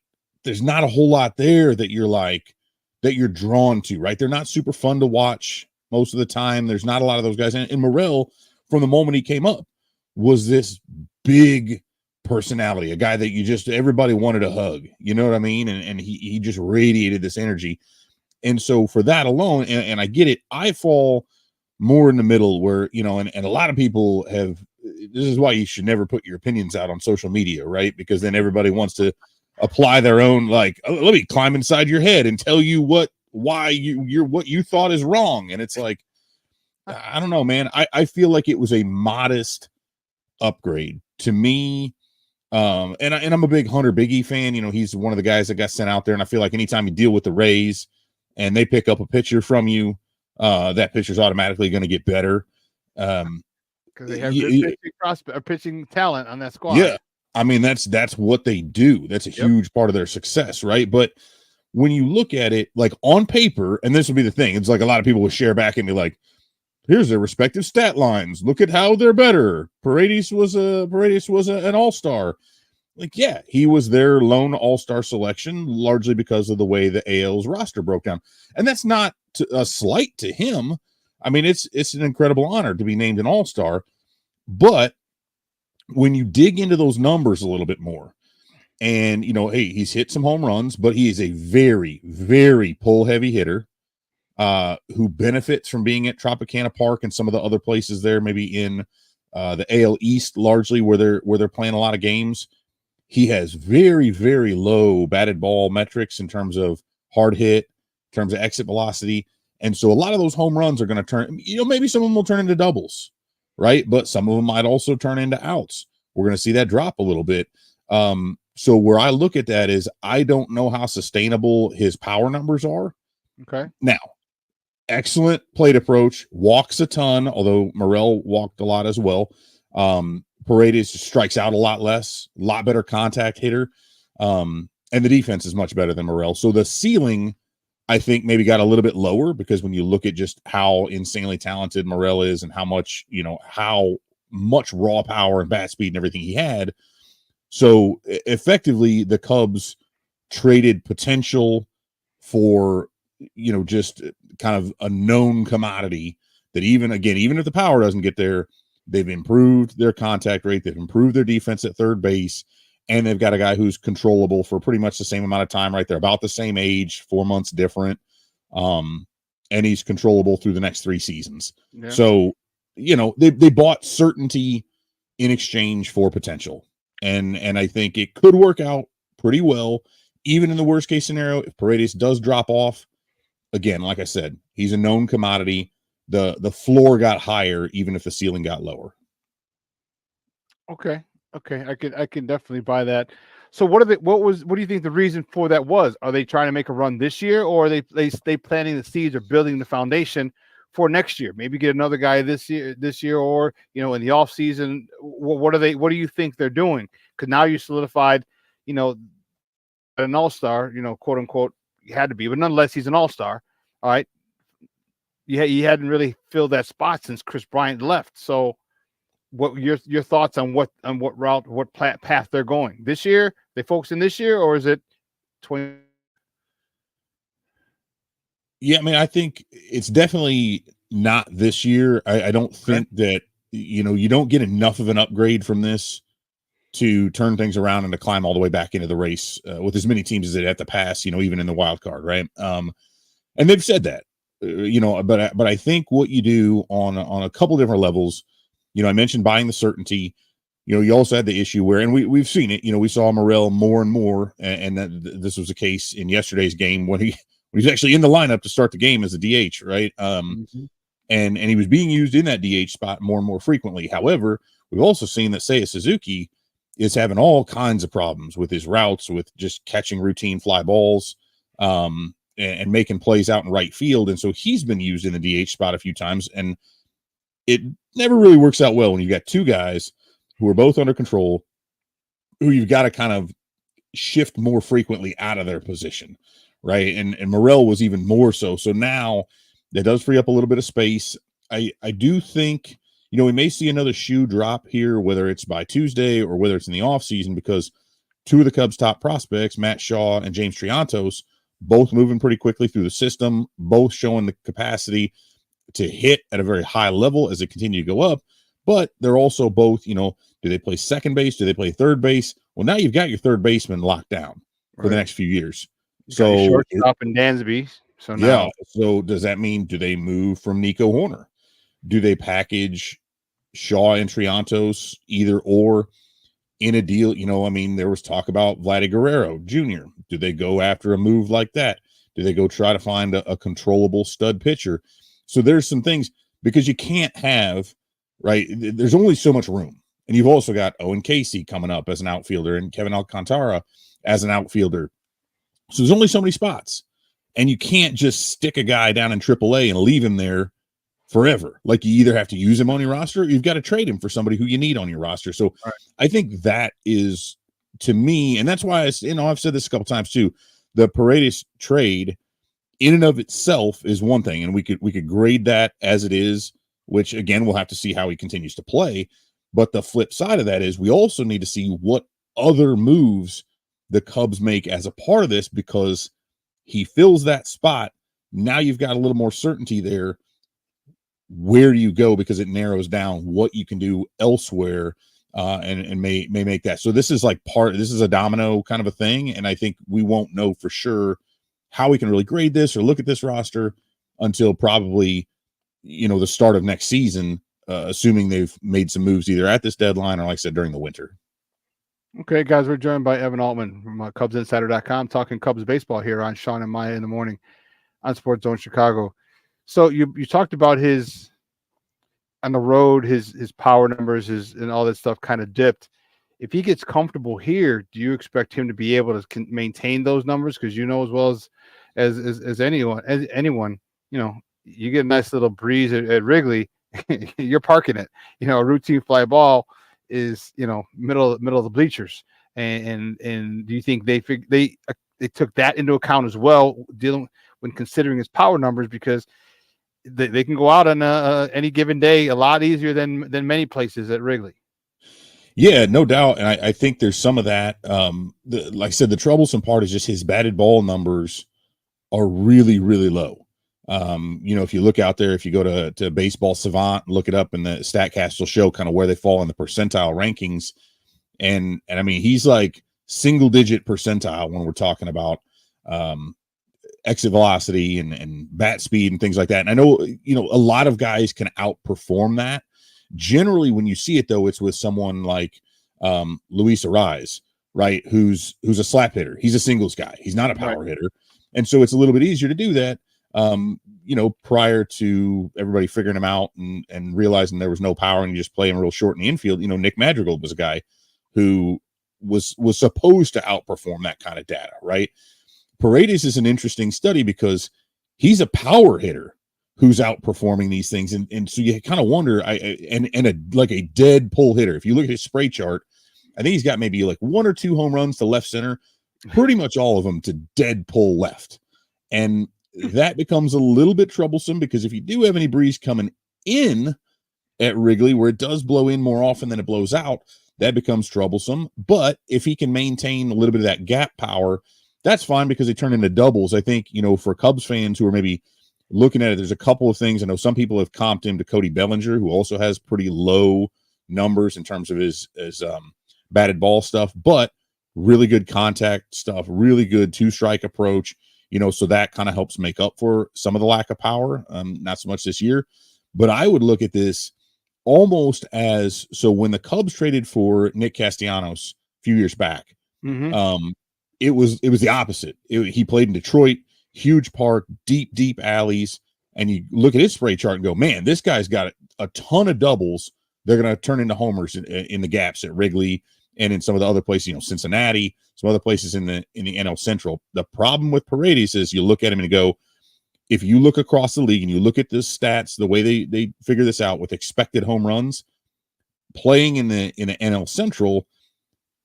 a whole lot there that you're drawn to, right? They're not super fun to watch most of the time. There's not a lot of those guys. And Morel, from the moment he came up, was this big personality, a guy that everybody wanted to hug. You know what I mean? And he just radiated this energy. And so for that alone, and I get it, I fall more in the middle where, and a lot of people this is why you should never put your opinions out on social media, right? Because then everybody wants to apply their own, like, oh, let me climb inside your head and tell you what you thought is wrong. And it's like, I don't know, man. I feel like it was a modest upgrade to me. And I'm a big Hunter Biggie fan. He's one of the guys that got sent out there. And I feel like anytime you deal with the Rays and they pick up a pitcher from you, that pitcher's automatically going to get better. Because they have good pitching talent on that squad. Yeah. I mean, that's what they do. That's a huge part of their success, right? But when you look at it, like on paper, and this will be the thing, it's like a lot of people will share back and be like, here's their respective stat lines. Look at how they're better. Paredes was an all-star. Like, yeah, he was their lone all-star selection, largely because of the way the AL's roster broke down. And that's not a slight to him. I mean, it's an incredible honor to be named an all-star. But when you dig into those numbers a little bit more, and, hey, he's hit some home runs, but he is a very, very pull-heavy hitter who benefits from being at Tropicana Park and some of the other places there, maybe in the AL East, largely where they're playing a lot of games. He has very, very low batted ball metrics in terms of hard hit, in terms of exit velocity. And so a lot of those home runs are going to turn, maybe some of them will turn into doubles, right? But some of them might also turn into outs. We're going to see that drop a little bit. So where I look at that is I don't know how sustainable his power numbers are. Okay. Now, excellent plate approach, walks a ton, although Morel walked a lot as well. Paredes strikes out a lot less, a lot better contact hitter. And the defense is much better than Morrell. So the ceiling, I think, maybe got a little bit lower because when you look at just how insanely talented Morrell is and how much raw power and bat speed and everything he had. So effectively, the Cubs traded potential for, just kind of a known commodity that even if the power doesn't get there, they've improved their contact rate, they've improved their defense at third base, and they've got a guy who's controllable for pretty much the same amount of time, right? They're about the same age, 4 months different. And he's controllable through the next 3 seasons. Yeah. So, they bought certainty in exchange for potential. And I think it could work out pretty well, even in the worst case scenario. If Paredes does drop off, again, like I said, he's a known commodity. The floor got higher, even if the ceiling got lower. Okay. I can definitely buy that. So what do you think the reason for that was? Are they trying to make a run this year, or are they planting the seeds or building the foundation for next year? Maybe get another guy this year, or in the off season. What do you think they're doing? Because now you solidified, an all-star, quote unquote, you had to be, but nonetheless, he's an all-star. All right. He hadn't really filled that spot since Chris Bryant left. So what your thoughts on what route, what path they're going this year? They focusing this year, or is it 20? Yeah, I mean, I think it's definitely not this year. I don't think that, you don't get enough of an upgrade from this to turn things around and to climb all the way back into the race with as many teams as they have to pass, even in the wild card, right? And they've said that, but I think what you do on a couple different levels, I mentioned buying the certainty. You also had the issue where, and we've seen it, we saw Morrell more and more, and that this was the case in yesterday's game when he's actually in the lineup to start the game as a DH, right? And he was being used in that DH spot more and more frequently. However, we've also seen that Seiya Suzuki is having all kinds of problems with his routes, with just catching routine fly balls, and making plays out in right field. And so he's been used in the DH spot a few times, and it never really works out well when you've got two guys who are both under control, who you've got to kind of shift more frequently out of their position, right? And Morrell was even more so. So now that does free up a little bit of space. I do think, we may see another shoe drop here, whether it's by Tuesday or whether it's in the offseason, because two of the Cubs' top prospects, Matt Shaw and James Triantos, both moving pretty quickly through the system, both showing the capacity to hit at a very high level as they continue to go up. But they're also both, do they play second base? Do they play third base? Well, now you've got your third baseman locked down for the next few years. So shortstop and Dansby. So now, yeah. So does that mean, do they move from Nico Horner? Do they package Shaw and Triantos either or in a deal? There was talk about Vladdy Guerrero Jr. Do they go after a move like that? Do they go try to find a controllable stud pitcher? So there's some things, because you can't have, right, there's only so much room. And you've also got Owen Casey coming up as an outfielder and Kevin Alcantara as an outfielder. So there's only so many spots. And you can't just stick a guy down in AAA and leave him there forever. Like, you either have to use him on your roster, or you've got to trade him for somebody who you need on your roster. So I think that is, to me, and that's why I've said this a couple times too, the Paredes trade in and of itself is one thing, and we could grade that as it is, which again, we'll have to see how he continues to play. But the flip side of that is we also need to see what other moves the Cubs make as a part of this, because he fills that spot. Now you've got a little more certainty there. Where do you go? Because it narrows down what you can do elsewhere, and may make that. So this is this is a domino kind of a thing. And I think we won't know for sure how we can really grade this or look at this roster until probably, the start of next season, assuming they've made some moves either at this deadline or, like I said, during the winter. Okay, guys, we're joined by Evan Altman from CubsInsider.com, talking Cubs baseball here on Shawn and Maya in the morning on Sports Zone Chicago. So you talked about his on the road, his power numbers, and all that stuff kind of dipped. If he gets comfortable here, do you expect him to be able to maintain those numbers? Because as well as anyone, you get a nice little breeze at Wrigley, you're parking it. A routine fly ball is middle of the bleachers, and do you think they took that into account as well, when considering his power numbers, because they can go out on any given day a lot easier than many places at Wrigley? Yeah, no doubt. And I think there's some of that. Like I said, the troublesome part is just his batted ball numbers are really, really low. If you look out there, if you go to Baseball Savant, look it up, and the StatCast will show kind of where they fall in the percentile rankings. And I mean, he's like single digit percentile when we're talking about exit velocity and bat speed and things like that. And I know, a lot of guys can outperform that. Generally, when you see it, though, it's with someone like Luis Ariz, right? Who's a slap hitter. He's a singles guy. He's not a power hitter. And so it's a little bit easier to do that, prior to everybody figuring him out and realizing there was no power and you just play him real short in the infield. Nick Madrigal was a guy who was supposed to outperform that kind of data, right? Paredes is an interesting study because he's a power hitter who's outperforming these things. And so you kind of wonder, like a dead pull hitter. If you look at his spray chart, I think he's got maybe like 1 or 2 home runs to left center, pretty much all of them to dead pull left. And that becomes a little bit troublesome because if you do have any breeze coming in at Wrigley, where it does blow in more often than it blows out, that becomes troublesome. But if he can maintain a little bit of that gap power, that's fine because they turn into doubles. I think, for Cubs fans who are maybe looking at it, there's a couple of things. I know some people have comped him to Cody Bellinger, who also has pretty low numbers in terms of his batted ball stuff, but really good contact stuff, really good 2-strike approach, so that kind of helps make up for some of the lack of power. Not so much this year, but I would look at this almost as, so when the Cubs traded for Nick Castellanos a few years back, it was the opposite. He played in Detroit, huge park, deep alleys, and you look at his spray chart and go, man, this guy's got a ton of doubles. They're going to turn into homers in the gaps at Wrigley and in some of the other places, Cincinnati, some other places in the NL Central. The problem with Paredes is you look at him and you go, if you look across the league and you look at the stats, the way they figure this out with expected home runs, playing in the NL Central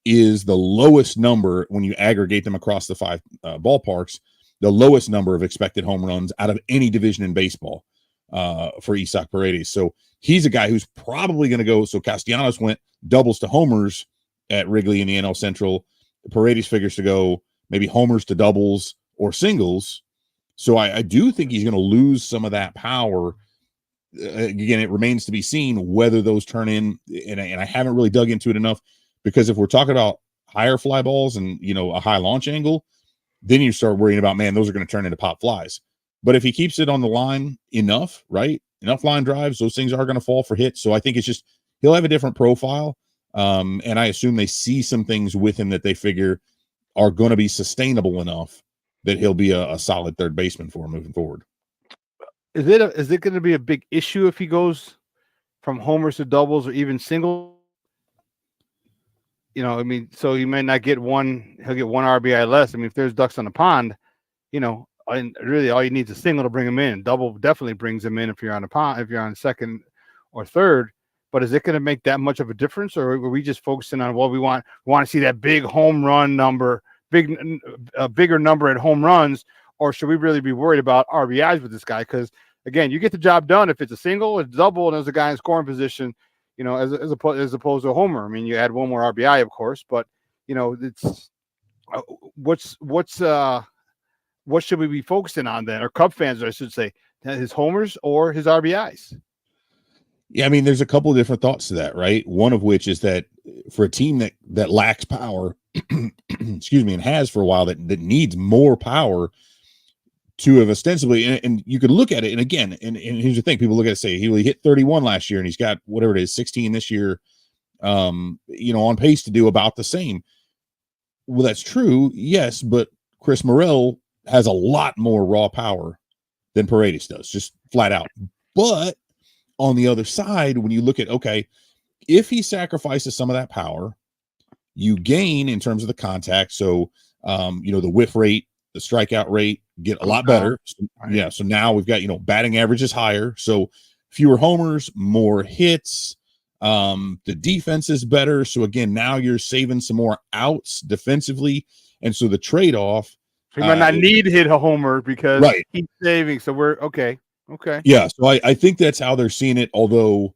is the lowest number when you aggregate them across the 5 ballparks, the lowest number of expected home runs out of any division in baseball for Isaac Paredes. So he's a guy who's probably going to go. So Castellanos went doubles to homers at Wrigley in the NL Central. Paredes figures to go maybe homers to doubles or singles. So I do think he's going to lose some of that power. Again, it remains to be seen whether those turn in. And I haven't really dug into it enough, because if we're talking about higher fly balls and, a high launch angle, then you start worrying about, man, those are going to turn into pop flies. But if he keeps it on the line enough, right? Enough line drives, those things are going to fall for hits. So I think it's just, he'll have a different profile. And I assume they see some things with him that they figure are going to be sustainable enough that he'll be a solid third baseman for him moving forward. Is it going to be a big issue if he goes from homers to doubles or even singles? So he may not get one, he'll get 1 RBI less. I mean, if there's ducks on the pond, and really all you need is a single to bring him in. Double definitely brings him in if you're on the pond, if you're on second or third. But is it going to make that much of a difference, or are we just focusing on what we want? We want to see that big home run number, bigger number at home runs, or should we really be worried about RBIs with this guy? Because again, you get the job done if it's a single, a double, and there's a guy in scoring position. As opposed to a homer. I mean, you add 1 more RBI, of course, but it's what should we be focusing on then, or Cub fans, I should say, his homers or his RBIs? Yeah, I mean, there's a couple of different thoughts to that, right? One of which is that for a team that lacks power, excuse me, and has for a while, that needs more power to have ostensibly, and you could look at it, and again, and here's the thing, people look at it and say, he hit 31 last year, and he's got whatever it is, 16 this year, on pace to do about the same. Well, that's true, yes, but Chris Morel has a lot more raw power than Paredes does, just flat out. But on the other side, when you look at, okay, if he sacrifices some of that power, you gain in terms of the contact. So, the whiff rate, the strikeout rate get a lot better. So, yeah. So now we've got, batting average is higher. So fewer homers, more hits, The defense is better. So again, now you're saving some more outs defensively. And so the trade-off, he might not need to hit a homer because he's saving. So we're okay. Okay. Yeah. So I think that's how they're seeing it. Although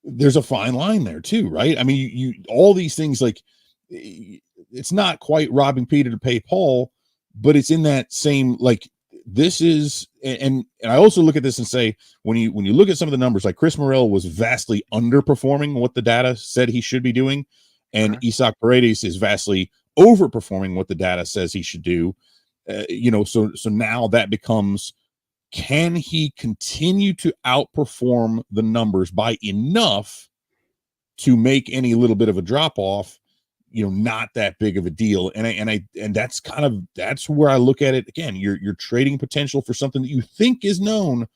there's a fine line there too, right? I mean, you all these things, like, it's not quite robbing Peter to pay Paul, but it's in that same, like, this is, and I also look at this and say, when you look at some of the numbers, like Chris Morel was vastly underperforming what the data said he should be doing, and Isaac Paredes is vastly overperforming what the data says he should do. So now that becomes, can he continue to outperform the numbers by enough to make any little bit of a drop off, not that big of a deal? And that's where I look at it. Again, you're trading potential for something that you think is known,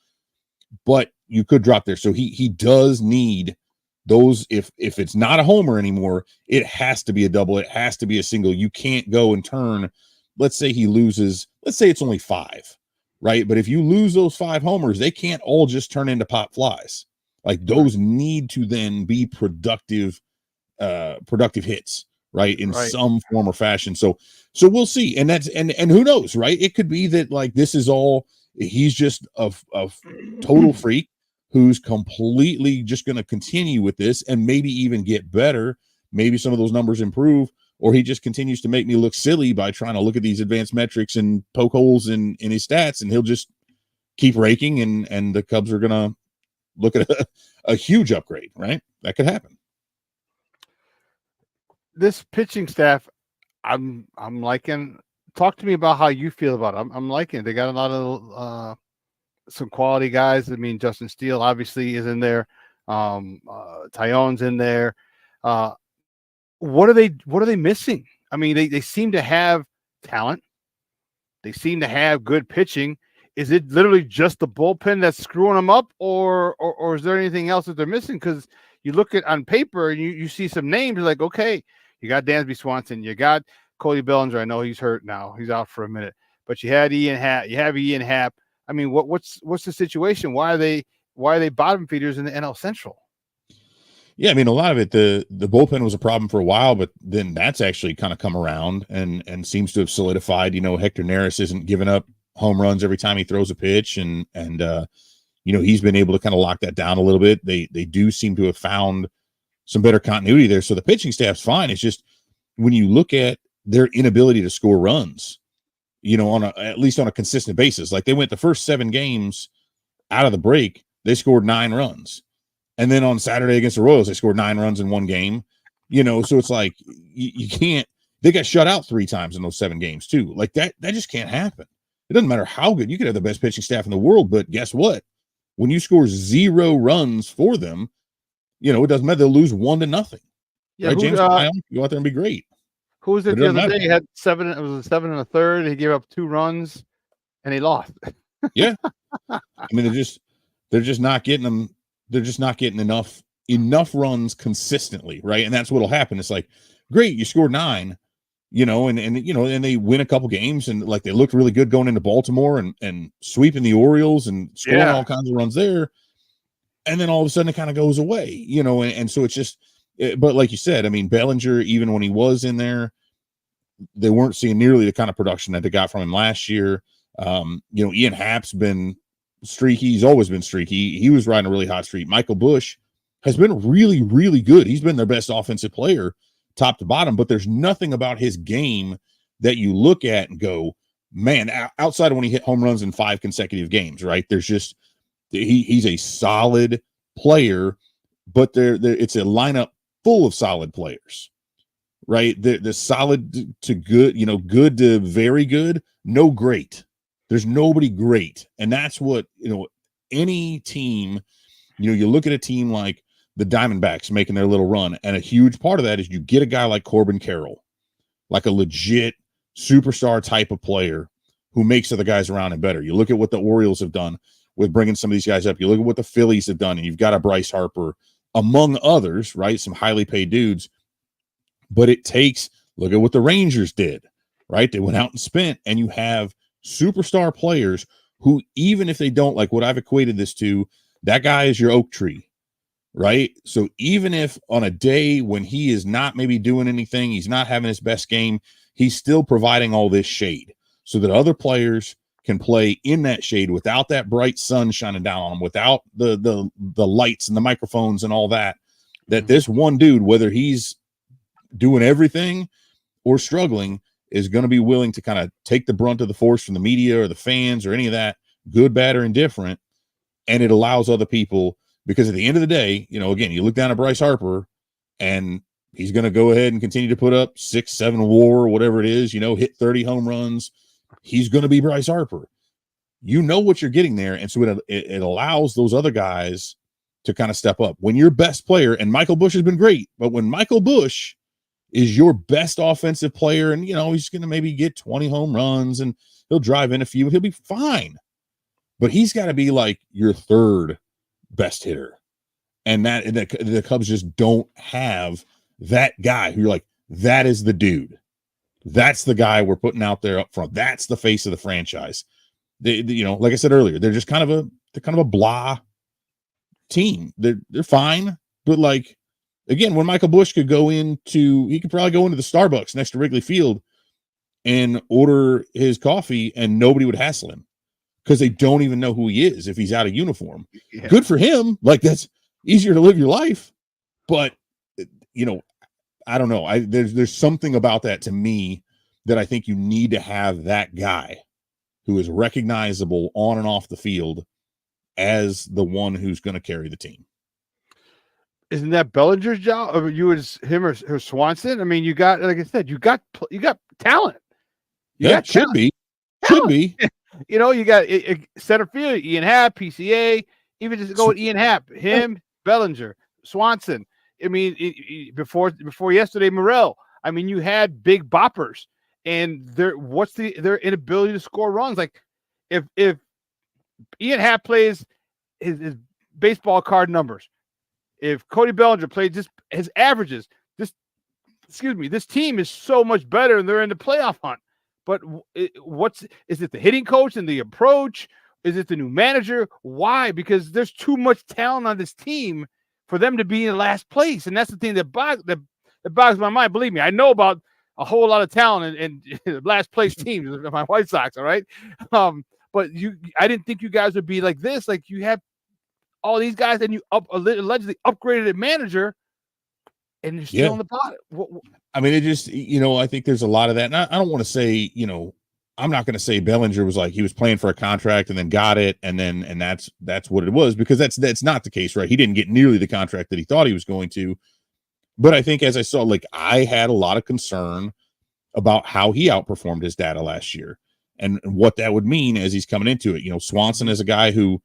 but you could drop there. So he does need those. If it's not a homer anymore, it has to be a double. It has to be a single. You can't go and turn. Let's say he loses. Let's say it's only 5, right? But if you lose those 5 homers, they can't all just turn into pop flies. Like, those need to then be productive hits, right? In some form or fashion. So we'll see. And that's, and who knows, right? It could be that, like, this is all, he's just a total freak who's completely just going to continue with this and maybe even get better. Maybe some of those numbers improve, or he just continues to make me look silly by trying to look at these advanced metrics and poke holes in his stats, and he'll just keep raking, and the Cubs are going to look at a huge upgrade, right? That could happen. This pitching staff, I'm liking. Talk to me about how you feel about it. I'm liking it. They got a lot of some quality guys. I mean, Justin Steele obviously is in there. Tyon's in there. What are they missing? I mean, they seem to have talent. They seem to have good pitching. Is it literally just the bullpen that's screwing them up, or is there anything else that they're missing? Because you look at on paper and you see some names, you're like, okay, you got Dansby Swanson, you got Cody Bellinger. I know he's hurt now; he's out for a minute. But you had Ian Happ. I mean, what's the situation? Why are they bottom feeders in the NL Central? Yeah, I mean, a lot of it, the bullpen was a problem for a while, but then that's actually kind of come around and seems to have solidified. Hector Neris isn't giving up home runs every time he throws a pitch, and he's been able to kind of lock that down a little bit. They do seem to have found some better continuity there. So the pitching staff's fine. It's just when you look at their inability to score runs, at least on a consistent basis. Like, they went the first 7 games out of the break, they scored 9 runs. And then on Saturday against the Royals, they scored 9 runs in one game. So it's like, you can't, they got shut out 3 times in those 7 games too. Like, that just can't happen. It doesn't matter how good, you could have the best pitching staff in the world, but guess what? When you score 0 runs for them, it doesn't matter. They'll lose 1-0. Yeah, right? James Lyon, go out there and be great. Who was it the other day? He had 7. It was a 7 1/3. He gave up 2 runs, and he lost. Yeah, I mean, they're just not getting them. They're just not getting enough runs consistently, right? And that's what'll happen. It's like, great, you scored 9, and they win a couple games, and like, they looked really good going into Baltimore and sweeping the Orioles and scoring all kinds of runs there. And then all of a sudden it kind of goes away, and so it's just, but like you said, I mean, Bellinger, even when he was in there, they weren't seeing nearly the kind of production that they got from him last year. Ian Happ's been streaky. He's always been streaky. He was riding a really hot streak. Michael Busch has been really, really good. He's been their best offensive player top to bottom, but there's nothing about his game that you look at and go, man, outside of when he hit home runs in 5 consecutive games, right? There's just, he's a solid player, but it's a lineup full of solid players, right? The solid to good, good to very good, no great. There's nobody great. And that's what, any team, you look at a team like the Diamondbacks making their little run, and a huge part of that is you get a guy like Corbin Carroll, like a legit superstar type of player who makes other guys around him better. You look at what the Orioles have done with bringing some of these guys up. You look at what the Phillies have done, and you've got a Bryce Harper, among others, right? Some highly paid dudes. But it takes, look at what the Rangers did, right? They went out and spent, and you have superstar players who, even if they don't, like what I've equated this to, that guy is your oak tree, right? So even if on a day when he is not maybe doing anything, he's not having his best game, he's still providing all this shade so that other players can play in that shade without that bright sun shining down on them, without the lights and the microphones and all that, that this one dude, whether he's doing everything or struggling, is going to be willing to kind of take the brunt of the force from the media or the fans or any of that, good, bad, or indifferent. And it allows other people, because at the end of the day, you know, again, you look down at Bryce Harper and he's going to go ahead and continue to put up 6-7 WAR, whatever it is, you know, hit 30 home runs. He's going to be Bryce Harper. You know what you're getting there. And so it allows those other guys to kind of step up. When your best player, and Michael Busch has been great, but when Michael Busch is your best offensive player, and, you know, he's going to maybe get 20 home runs and he'll drive in a few, he'll be fine. But he's got to be like your third best hitter. And the Cubs just don't have that guy who you're like, that is the dude. That's the guy we're putting out there up front. That's the face of the franchise. They you know, like I said earlier, they're just kind of a blah team. They're fine, but like, again, when Michael Busch could probably go into the Starbucks next to Wrigley Field and order his coffee and nobody would hassle him because they don't even know who he is if he's out of uniform. Yeah. Good for him. Like, that's easier to live your life. But, you know, I don't know. There's something about that to me that I think you need to have that guy who is recognizable on and off the field as the one who's going to carry the team. Isn't that Bellinger's job? Or him or Swanson? I mean, you got, like I said, you got talent. Should be. You know, you got center field, Ian Happ, PCA, even just go with Ian Happ, him, Bellinger, Swanson. I mean, before yesterday, Morel. I mean, you had big boppers, and what's their inability to score runs? Like, if Ian Happ plays his baseball card numbers, if Cody Bellinger played just his averages, this team is so much better, and they're in the playoff hunt. But is it the hitting coach and the approach? Is it the new manager? Why? Because there's too much talent on this team for them to be in last place. And that's the thing that bogs my mind. Believe me, I know about a whole lot of talent and last place teams, my White Sox, all right? But I didn't think you guys would be like this. Like, you have all these guys and you allegedly upgraded a manager and you're still on the bottom. I mean, it just, you know, I think there's a lot of that. And I don't want to say, you know, I'm not going to say Bellinger was like, he was playing for a contract and then got it. And that's what it was, because that's not the case, right? He didn't get nearly the contract that he thought he was going to. But I think, as I saw, like, I had a lot of concern about how he outperformed his data last year and what that would mean as he's coming into it. You know, Swanson is a guy who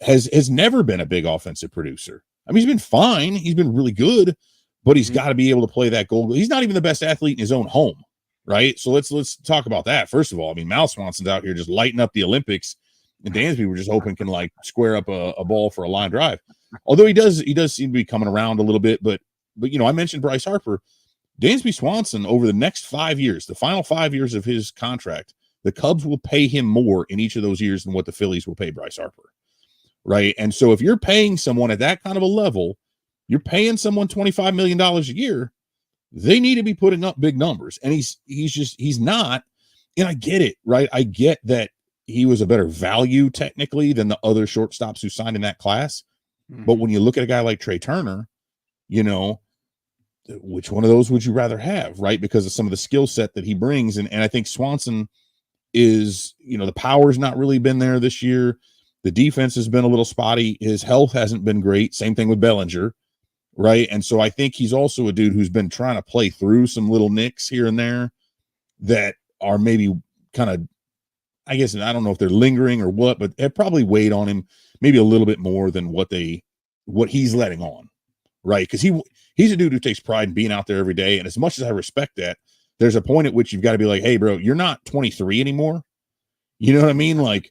has never been a big offensive producer. I mean, he's been fine. He's been really good, but he's got to be able to play that goal. He's not even the best athlete in his own home, right? So let's talk about that. First of all, I mean, Mal Swanson's out here just lighting up the Olympics, and Dansby, we're just hoping, can like square up a ball for a line drive. Although he does seem to be coming around a little bit, but you know, I mentioned Bryce Harper. Dansby Swanson, over the next 5 years, the final 5 years of his contract, the Cubs will pay him more in each of those years than what the Phillies will pay Bryce Harper, right? And so if you're paying someone at that kind of a level, you're paying someone $25 million a year, they need to be putting up big numbers. And he's not. And I get it, right? I get that he was a better value technically than the other shortstops who signed in that class. But when you look at a guy like Trey Turner, you know, which one of those would you rather have, right? Because of some of the skill set that he brings. And I think Swanson is, you know, the power's not really been there this year. The defense has been a little spotty. His health hasn't been great. Same thing with Bellinger, right? And so I think he's also a dude who's been trying to play through some little nicks here and there that are maybe kind of, I guess, I don't know if they're lingering or what, but it probably weighed on him maybe a little bit more than what he's letting on, right? Because he's a dude who takes pride in being out there every day. And as much as I respect that, there's a point at which you've got to be like, hey, bro, you're not 23 anymore. You know what I mean? Like,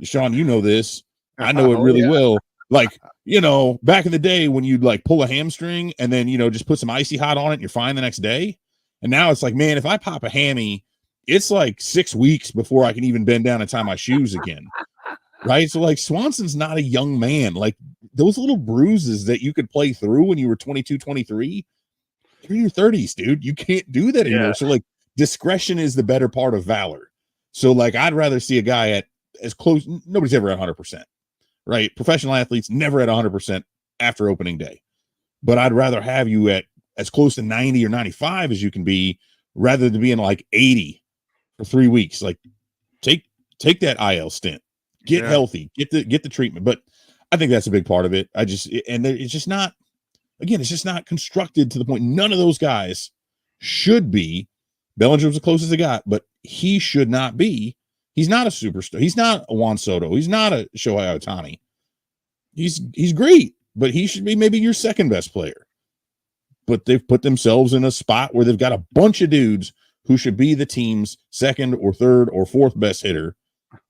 Shawn, you know this. I know it really well. Like, you know, back in the day when you'd like pull a hamstring and then, you know, just put some icy hot on it and you're fine the next day. And now it's like, man, if I pop a hammy, it's like 6 weeks before I can even bend down and tie my shoes again. Right. So like Swanson's not a young man. Like those little bruises that you could play through when you were 22, 23, you're in your 30s, dude. You can't do that anymore. So like discretion is the better part of valor. So like I'd rather see a guy at as close. Nobody's ever at 100%, right? Professional athletes never at 100% after opening day. But I'd rather have you at as close to 90 or 95 as you can be, rather than being like 80 for 3 weeks. Like take that IL stint, get healthy, get the treatment. But I think that's a big part of it. It's just not, again, it's just not constructed to the point. None of those guys should be. Bellinger's the closest they got, but he should not be. He's not a superstar. He's not a Juan Soto. He's not a Shohei Ohtani. He's great, but he should be maybe your second best player. But they've put themselves in a spot where they've got a bunch of dudes who should be the team's second or third or fourth best hitter.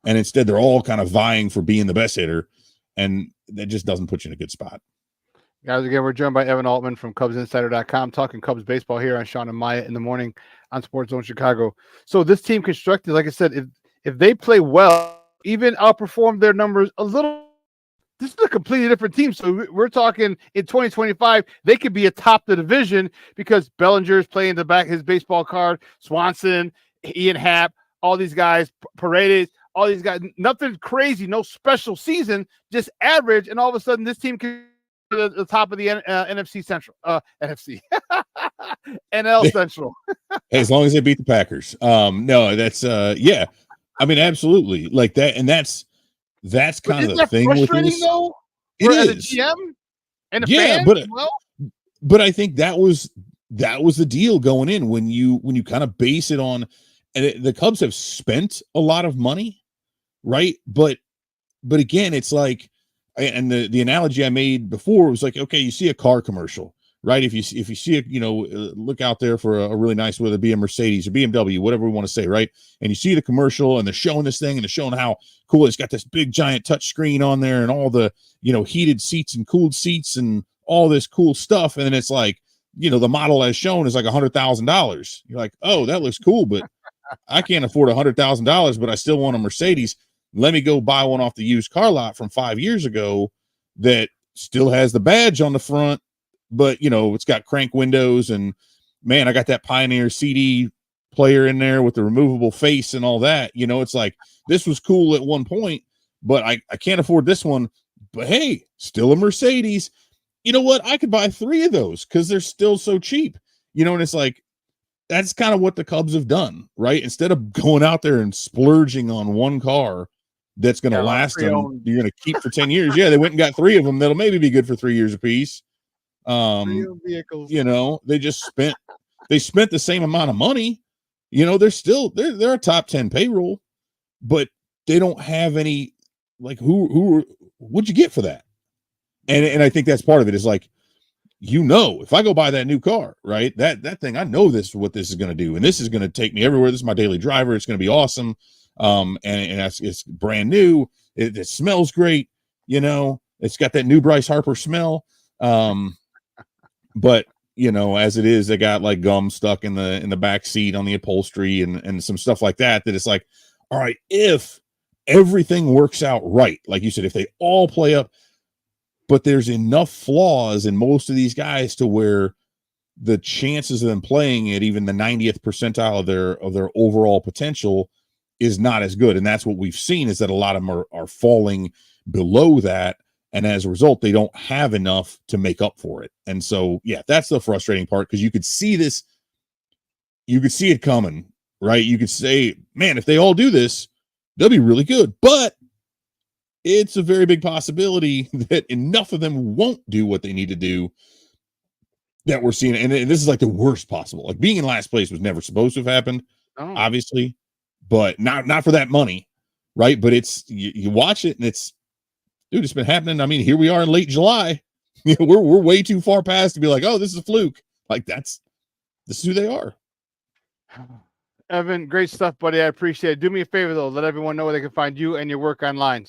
And instead they're all kind of vying for being the best hitter. And that just doesn't put you in a good spot. Guys, again, we're joined by Evan Altman from CubsInsider.com, talking Cubs baseball here on Shawn and Maya in the morning on Sports Zone Chicago. So this team constructed, like I said, if they play well, even outperform their numbers a little, this is a completely different team. So we're talking in 2025, they could be atop the division because Bellinger's playing the back his baseball card, Swanson, Ian Happ, all these guys, Paredes, all these guys, nothing crazy, no special season, just average. And all of a sudden this team can be at the top of the NFC Central, NFC, NL Central. Hey, as long as they beat the Packers. No, that's yeah. I mean, absolutely. Like that, and that's kind of the thing with this. Though, it is. As a GM and a fan, but I think that was the deal going in when you kind of base it on, and the Cubs have spent a lot of money, right? But again, it's like, and the analogy I made before was like, okay, you see a car commercial, right? If you see it, look out there for a really nice, whether it be a Mercedes or BMW, whatever we want to say, right? And you see the commercial and they're showing this thing and they're showing how cool it's got this big giant touch screen on there and all the, heated seats and cooled seats and all this cool stuff. And then it's like, the model as shown is like $100,000. You're like, oh, that looks cool, but I can't afford $100,000, but I still want a Mercedes. Let me go buy one off the used car lot from 5 years ago that still has the badge on the front, but it's got crank windows, and man, I got that Pioneer CD player in there with the removable face and all that. It's like, this was cool at one point, but I can't afford this one. But hey, still a Mercedes. You know what? I could buy 3 of those because they're still so cheap. And it's like, that's kind of what the Cubs have done, right? Instead of going out there and splurging on one car that's going to last them, you're going to keep for 10 years. Yeah, they went and got 3 of them that'll maybe be good for 3 years apiece. Vehicles. They just spent the same amount of money. They're a top 10 payroll, but they don't have any, like, what'd you get for that? And I think that's part of it, is like, if I go buy that new car, right, that thing, I know this is what this is going to do, and this is going to take me everywhere. This is my daily driver. It's going to be awesome. And it's brand new. It smells great. It's got that new Bryce Harper smell. But as it is, they got like gum stuck in the back seat on the upholstery and some stuff like that it's like, all right, if everything works out right, like you said, if they all play up, but there's enough flaws in most of these guys to where the chances of them playing at even the 90th percentile of their overall potential is not as good. And that's what we've seen, is that a lot of them are falling below that. And as a result, they don't have enough to make up for it. And so, yeah, that's the frustrating part, because you could see this, you could see it coming, right? You could say, man, if they all do this, they'll be really good. But it's a very big possibility that enough of them won't do what they need to do that we're seeing. And this is like the worst possible. Like, being in last place was never supposed to have happened, obviously, but not for that money, right? But it's, you watch it and it's, dude, it's been happening. I mean, here we are in late July. We're way too far past to be like, oh, this is a fluke. Like, this is who they are. Evan, great stuff, buddy. I appreciate it. Do me a favor, though. Let everyone know where they can find you and your work online.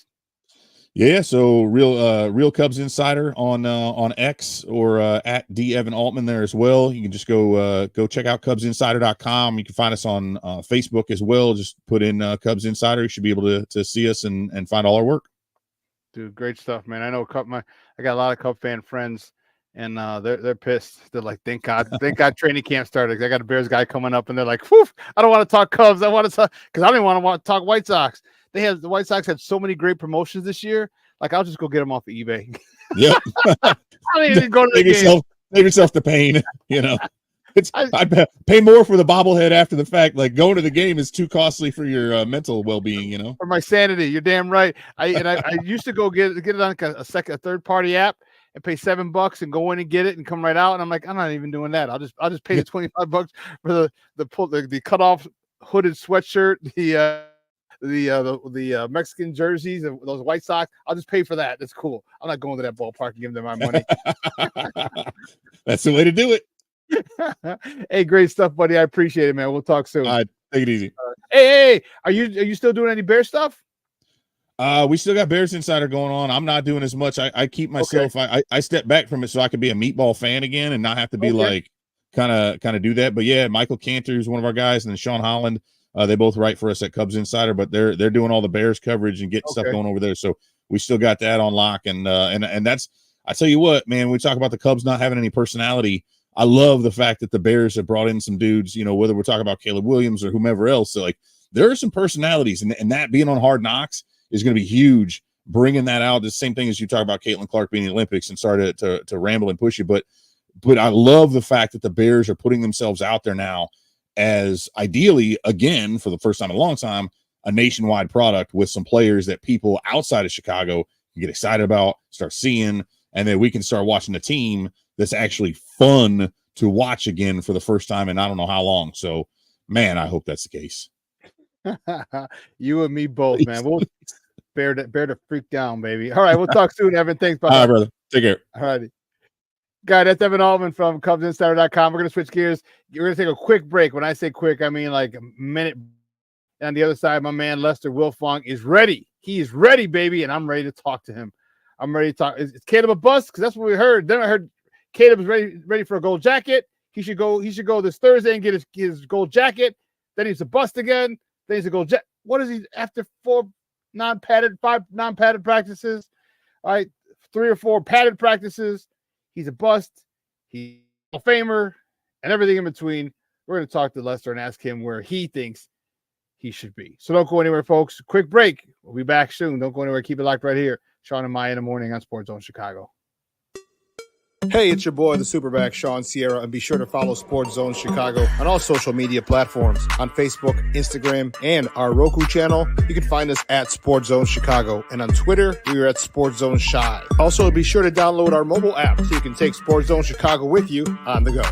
Yeah, so Real Cubs Insider on X, or at D Evan Altman there as well. You can just go check out CubsInsider.com. You can find us on Facebook as well. Just put in Cubs Insider. You should be able to see us and find all our work. dude. Great stuff, man. I know I got a lot of Cub fan friends, and they're pissed. They're like, thank God training camp started. I got a Bears guy coming up, and they're like, whew, I don't want to talk Cubs. I want to talk because I don't even want to talk White Sox. The White Sox had so many great promotions this year. Like, I'll just go get them off of eBay. Yep. I don't even go to the game. Save yourself the pain, you know. I pay more for the bobblehead after the fact. Like, going to the game is too costly for your mental well-being, you know. For my sanity, you're damn right. I used to go get it on a third-party app and pay $7 and go in and get it and come right out. And I'm like, I'm not even doing that. I'll just pay the $25 for the cut-off hooded sweatshirt, the Mexican jerseys, those White Sox. I'll just pay for that. That's cool. I'm not going to that ballpark and giving them my money. That's the way to do it. Hey, great stuff, buddy. I appreciate it, man. We'll talk soon. All right, take it easy. Hey, are you still doing any Bear stuff? We still got Bears Insider going on. I'm not doing as much. I keep myself. Okay. I step back from it so I can be a meatball fan again and not have to be like kind of do that. But yeah, Michael Cantor is one of our guys, and then Shawn Holland. They both write for us at Cubs Insider, but they're doing all the Bears coverage and getting stuff going over there. So we still got that on lock, and that's, I tell you what, man. We talk about the Cubs not having any personality. I love the fact that the Bears have brought in some dudes. You know, whether we're talking about Caleb Williams or whomever else. So like, there are some personalities, and that being on Hard Knocks is going to be huge. Bringing that out, the same thing as you talk about Caitlin Clark being in the Olympics, and started to ramble and push you, but I love the fact that the Bears are putting themselves out there now as, ideally, again, for the first time in a long time, a nationwide product with some players that people outside of Chicago can get excited about, start seeing, and then we can start watching a team that's actually fun to watch again for the first time in I don't know how long. So, man, I hope that's the case. You and me both, man. We'll bear to freak down, baby. All right, we'll talk soon, Evan. Thanks, brother. All right, brother. Take care. All righty. Guy, that's Evan Altman from CubsInsider.com. We're going to switch gears. We're going to take a quick break. When I say quick, I mean like a minute. On the other side, my man Lester Wiltfong is ready. He is ready, baby, and I'm ready to talk to him. I'm ready to talk. Is Caleb a bust? Because that's what we heard. Then I heard Caleb is ready for a gold jacket. He should go this Thursday and get his gold jacket. Then he's a bust again. Then he's a gold jacket. What is he after 5 non-padded practices? All right, 3 or 4 padded practices. He's a bust. He's a famer, and everything in between. We're going to talk to Lester and ask him where he thinks he should be. So don't go anywhere, folks. Quick break. We'll be back soon. Don't go anywhere. Keep it locked right here. Shawn and Maya in the morning on Sports Zone Chicago. Hey, it's your boy, the Superback, Shawn Sierra, and be sure to follow Sports Zone Chicago on all social media platforms, on Facebook, Instagram, and our Roku channel. You can find us at Sports Zone Chicago, and on Twitter, we are at Sports Zone Shy. Also, be sure to download our mobile app so you can take Sports Zone Chicago with you on the go.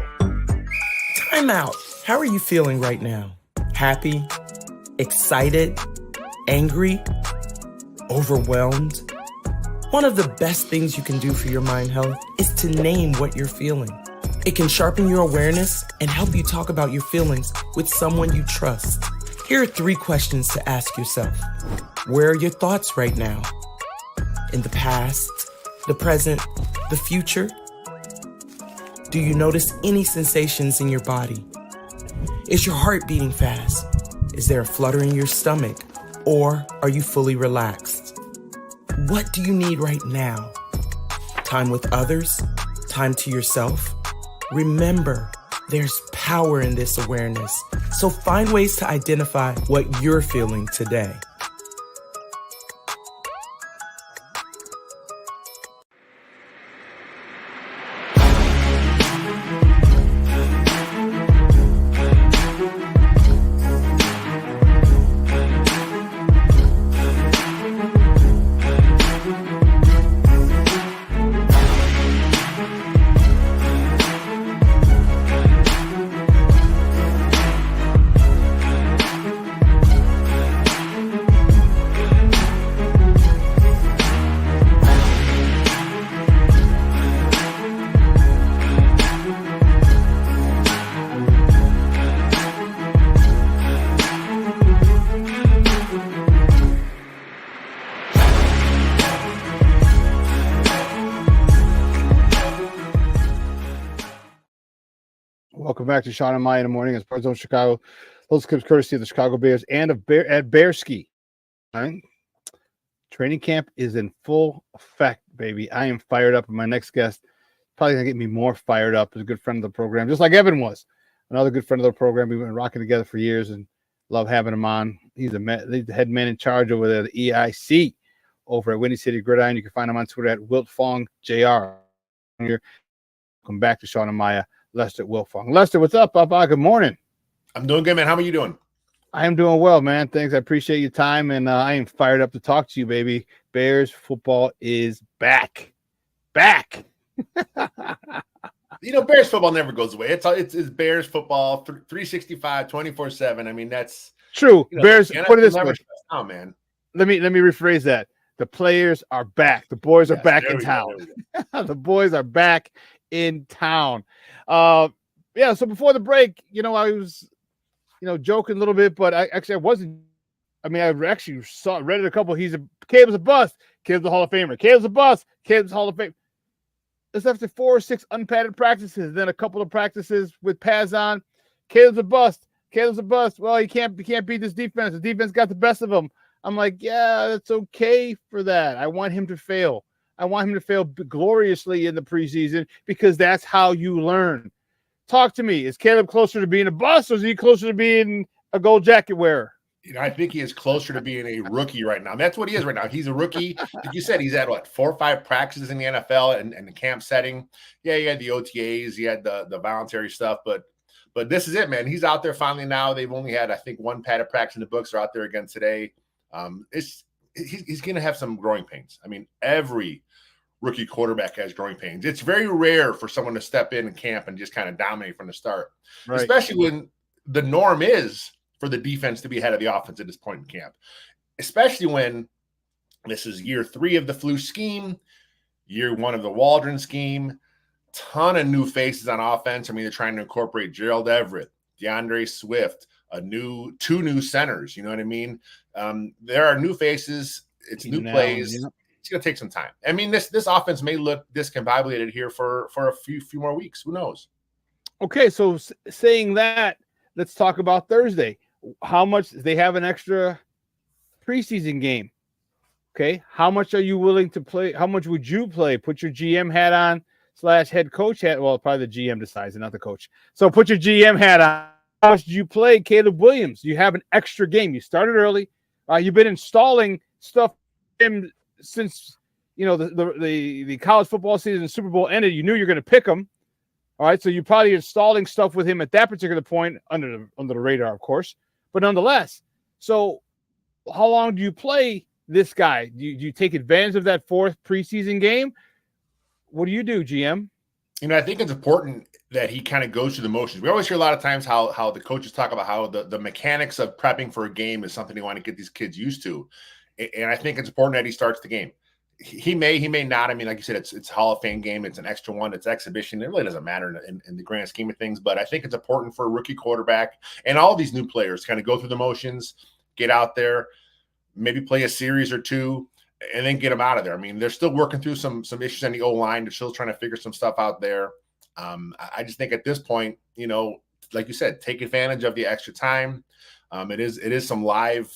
Time out. How are you feeling right now? Happy? Excited? Angry? Overwhelmed? One of the best things you can do for your mind health is to name what you're feeling. It can sharpen your awareness and help you talk about your feelings with someone you trust. Here are 3 questions to ask yourself. Where are your thoughts right now? In the past, the present, the future? Do you notice any sensations in your body? Is your heart beating fast? Is there a flutter in your stomach? Or are you fully relaxed? What do you need right now? Time with others? Time to yourself? Remember, there's power in this awareness. So find ways to identify what you're feeling today. Welcome back to Shawn and Maya in the morning on Sports Zone Chicago. Those clips courtesy of the Chicago Bears and of Bearski. All right. Training camp is in full effect, baby. I am fired up. And my next guest probably going to get me more fired up. Is a good friend of the program, just like Evan was. Another good friend of the program. We've been rocking together for years and love having him on. He's the head man in charge over there, the EIC, over at Windy City Gridiron. You can find him on Twitter at Wiltfong Jr. Welcome back to Shawn and Maya, Lester Wiltfong. Lester, what's up, Papa? Good morning. I'm doing good, man. How are you doing? I am doing well, man. Thanks. I appreciate your time, and I am fired up to talk to you, baby. Bears football is back. Back. Bears football never goes away. It's Bears football, 365, 24/7. I mean, that's true. Bears, put it this way. Oh, man. Let me rephrase that. The players are back. The boys are back in town. The boys are back in town. So before the break, I was joking a little bit, but I wasn't. I mean, I actually read it a couple. Caleb's a bust. Caleb's a Hall of Famer. Caleb's a bust. Caleb's a Hall of Fame. It's after 4 or 6 unpadded practices, then a couple of practices with pads on. Caleb's a bust. Caleb's a bust. Well, he can't beat this defense. The defense got the best of him. I'm like, yeah, that's okay for that. I want him to fail. I want him to fail gloriously in the preseason because that's how you learn. Talk to me. Is Caleb closer to being a bust, or is he closer to being a gold jacket wearer? I think he is closer to being a rookie right now. That's what he is right now. He's a rookie. Like you said, he's had 4 or 5 practices in the NFL and the camp setting. Yeah, he had the OTAs, he had the voluntary stuff, but this is it, man. He's out there finally now. They've only had, I think, 1 padded practice in the books. They're out there again today. He's going to have some growing pains. I mean, every rookie quarterback has growing pains. It's very rare for someone to step in camp and just kind of dominate from the start, right? Especially when the norm is for the defense to be ahead of the offense at this point in camp, especially when this is year 3 of the Flu scheme, year 1 of the Waldron scheme, ton of new faces on offense. I mean, they're trying to incorporate Gerald Everett, DeAndre Swift, 2 new centers. You know what I mean? There are new faces. It's new plays. Yeah. It's going to take some time. I mean, this offense may look discombobulated here for a few more weeks. Who knows? Okay, so saying that, let's talk about Thursday. How much they have an extra preseason game? Okay, how much are you willing to play? How much would you play? Put your GM hat on / head coach hat. Well, probably the GM decides and not the coach. So put your GM hat on. How much do you play Caleb Williams? You have an extra game. You started early. You've been installing stuff since the college football season and Super Bowl ended. You knew you're going to pick him. All right, so you're probably installing stuff with him at that particular point under the radar, of course, but nonetheless. So how long do you play this guy? Do you take advantage of that 4th preseason game? What do you do, GM? I think it's important that he kind of goes through the motions. We always hear a lot of times how the coaches talk about how the mechanics of prepping for a game is something they want to get these kids used to. And I think it's important that he starts the game. He may not. I mean, like you said, it's Hall of Fame game. It's an extra one. It's exhibition. It really doesn't matter in the grand scheme of things. But I think it's important for a rookie quarterback and all these new players to kind of go through the motions, get out there, maybe play a series or 2, and then get them out of there. I mean, they're still working through some issues on the O-line. They're still trying to figure some stuff out there. I just think at this point, like you said, take advantage of the extra time. It is some live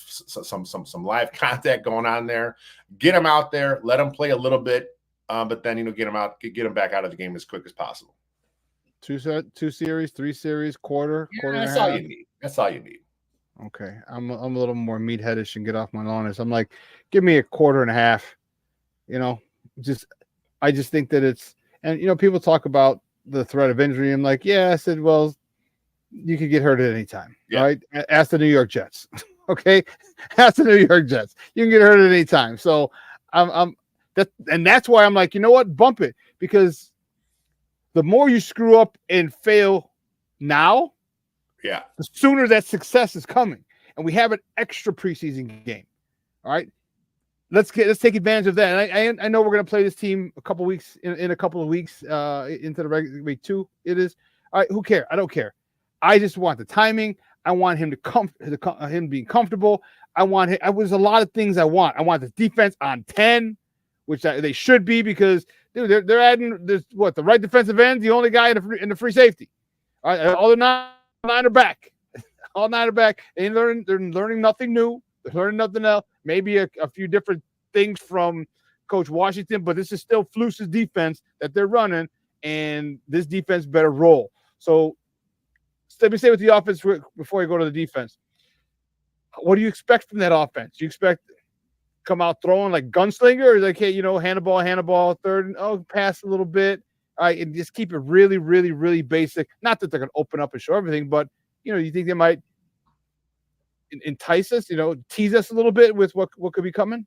contact going on there. Get them out there, let them play a little bit, but then get them back out of the game as quick as possible. 2 series, 3 series, quarter. That's all you need. That's all you need. Okay, I'm a little more meatheadish and get off my lawn. I'm like, give me a quarter and a half. I just think that it's, and people talk about the threat of injury. I'm like, yeah. I said, well, you could get hurt at any time. Yeah. Right? Ask the New York Jets. Okay, ask the New York Jets. You can get hurt at any time. So that's why I'm like, you know what? Bump it, because the more you screw up and fail now, the sooner that success is coming. And we have an extra preseason game. All right. Let's take advantage of that. And I know we're going to play this team a couple weeks in a couple of weeks into the regular week 2. It is. All right. Who cares? I don't care. I just want the timing. I want him him being comfortable. There's a lot of things I want. I want the defense on 10, which they should be, because dude, they're adding the right defensive end, the only guy in the free safety. All right, all the 9 are back. All 9 are back. They're learning nothing new. They're learning nothing else. Maybe a few different things from Coach Washington, but this is still Fluce's defense that they're running, and this defense better roll. So let me say with the offense before you go to the defense. What do you expect from that offense? Do you expect come out throwing like gunslinger, or like, hey, hand the ball, third, and pass a little bit. All right, and just keep it really, really, really basic. Not that they're going to open up and show everything, but you think they might entice us, tease us a little bit with what could be coming.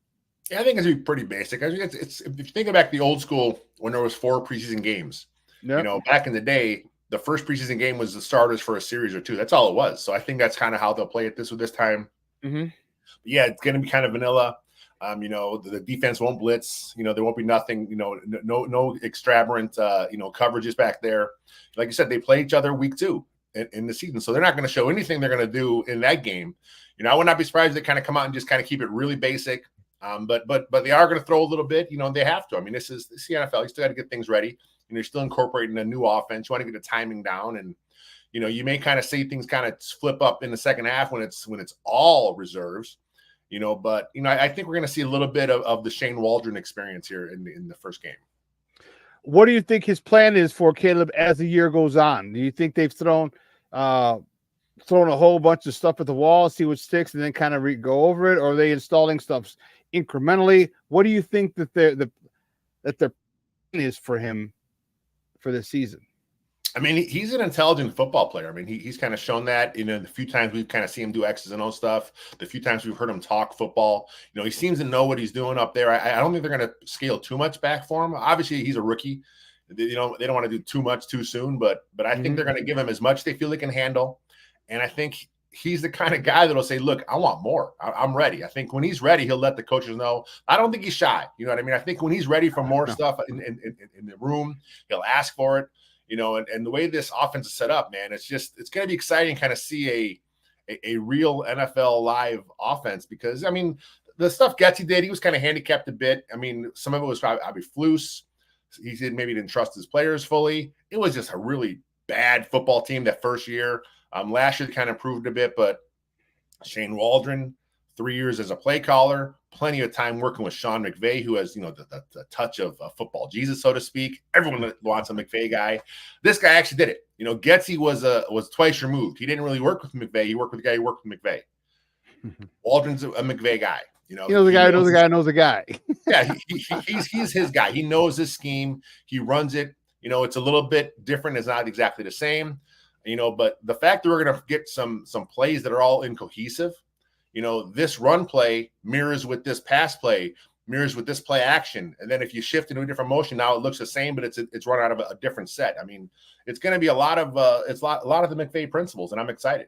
Yeah, I think it's pretty basic. I think it's if you think back to the old school when there was 4 preseason games. Yep. Back in the day, the first preseason game was the starters for a series or 2. That's all it was. So I think that's kind of how they'll play it this time. Mm-hmm. Yeah, it's going to be kind of vanilla. The defense won't blitz. There won't be nothing. No extravagant. Coverages back there. Like I said, they play each other week 2 in the season, so they're not going to show anything they're going to do in that game. I would not be surprised if they kind of come out and just kind of keep it really basic. But they are going to throw a little bit. They have to. I mean, this is the NFL. You still got to get things ready. You're still incorporating a new offense. You want to get the timing down, and you may kind of see things kind of flip up in the second half when it's all reserves. But I think we're going to see a little bit of the Shane Waldron experience here in the first game. What do you think his plan is for Caleb as the year goes on? Do you think they've thrown a whole bunch of stuff at the wall, see what sticks, and then kind of go over it, or are they installing stuff incrementally? What do you think that their plan is for him for this season? I mean, he's an intelligent football player. I mean, he's kind of shown that, the few times we've kind of seen him do X's and O stuff, the few times we've heard him talk football, he seems to know what he's doing up there. I don't think they're going to scale too much back for him. Obviously, he's a rookie. They don't want to do too much too soon, but I think they're going to give him as much they feel they can handle. And I think he's the kind of guy that'll say, look, I want more. I'm ready. I think when he's ready, he'll let the coaches know. I don't think he's shy. You know what I mean? I think when he's ready for more stuff in the room, he'll ask for it. And the way this offense is set up, man, it's going to be exciting kind of see a real NFL live offense, because, I mean, the stuff Getsy did, he was kind of handicapped a bit. I mean, some of it was probably Fluce. He didn't trust his players fully. It was just a really bad football team that first year. Last year kind of improved a bit, but Shane Waldron, 3 years as a play caller, plenty of time working with Sean McVay, who has, the touch of football Jesus, so to speak. Everyone wants a McVay guy. This guy actually did it. Getsy was twice removed. He didn't really work with McVay. He worked with the guy who worked with McVay. Waldron's a McVay guy. The guy knows the guy knows the guy. Yeah, he's his guy. He knows his scheme. He runs it. It's a little bit different. It's not exactly the same. But the fact that we're going to get some plays that are all incohesive. This run play mirrors with this pass play, mirrors with this play action. And then if you shift into a different motion, now it looks the same, but it's run out of a different set. I mean, it's going to be a lot of the McVay principles, and I'm excited.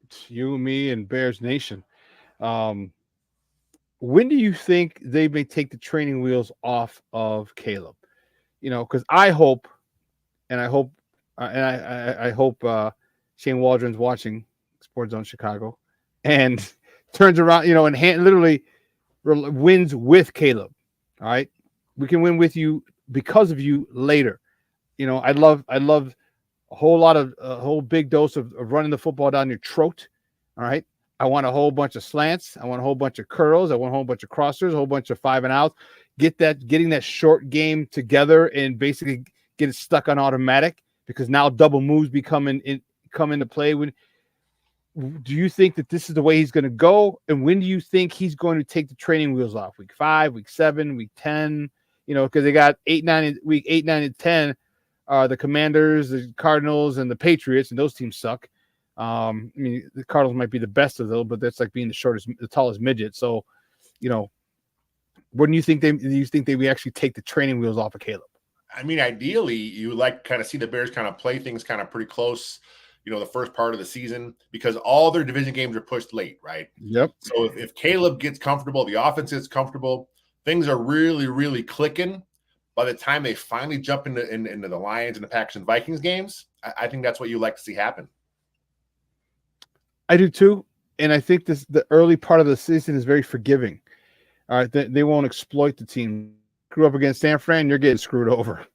It's you, me, and Bears Nation. When do you think they may take the training wheels off of Caleb? Because I hope Shane Waldron's watching Sports Zone Chicago and turns around, and literally wins with Caleb. All right, we can win with you because of you later. I love a whole big dose of running the football down your throat. All right, I want a whole bunch of slants. I want a whole bunch of curls. I want a whole bunch of crossers, a whole bunch of 5 and outs. Getting that short game together and basically get it stuck on automatic, because now double moves come into play. Do you think that this is the way he's going to go? And when do you think he's going to take the training wheels off? Week 5, week 7, week 10? Because they got week 8, 9, and 10 are the Commanders, the Cardinals, and the Patriots, and those teams suck. I mean, the Cardinals might be the best of those, but that's like being the tallest midget. So, when do you think they actually take the training wheels off of Caleb? I mean, ideally, you would like to kind of see the Bears kind of play things kind of pretty close, the first part of the season, because all their division games are pushed late, right? Yep. So if Caleb gets comfortable, the offense gets comfortable, things are really, really clicking. By the time they finally jump into the Lions and the Packers and Vikings games, I think that's what you like to see happen. I do too, and I think the early part of the season is very forgiving. All right, they won't exploit the team. Screw up against San Fran, you're getting screwed over.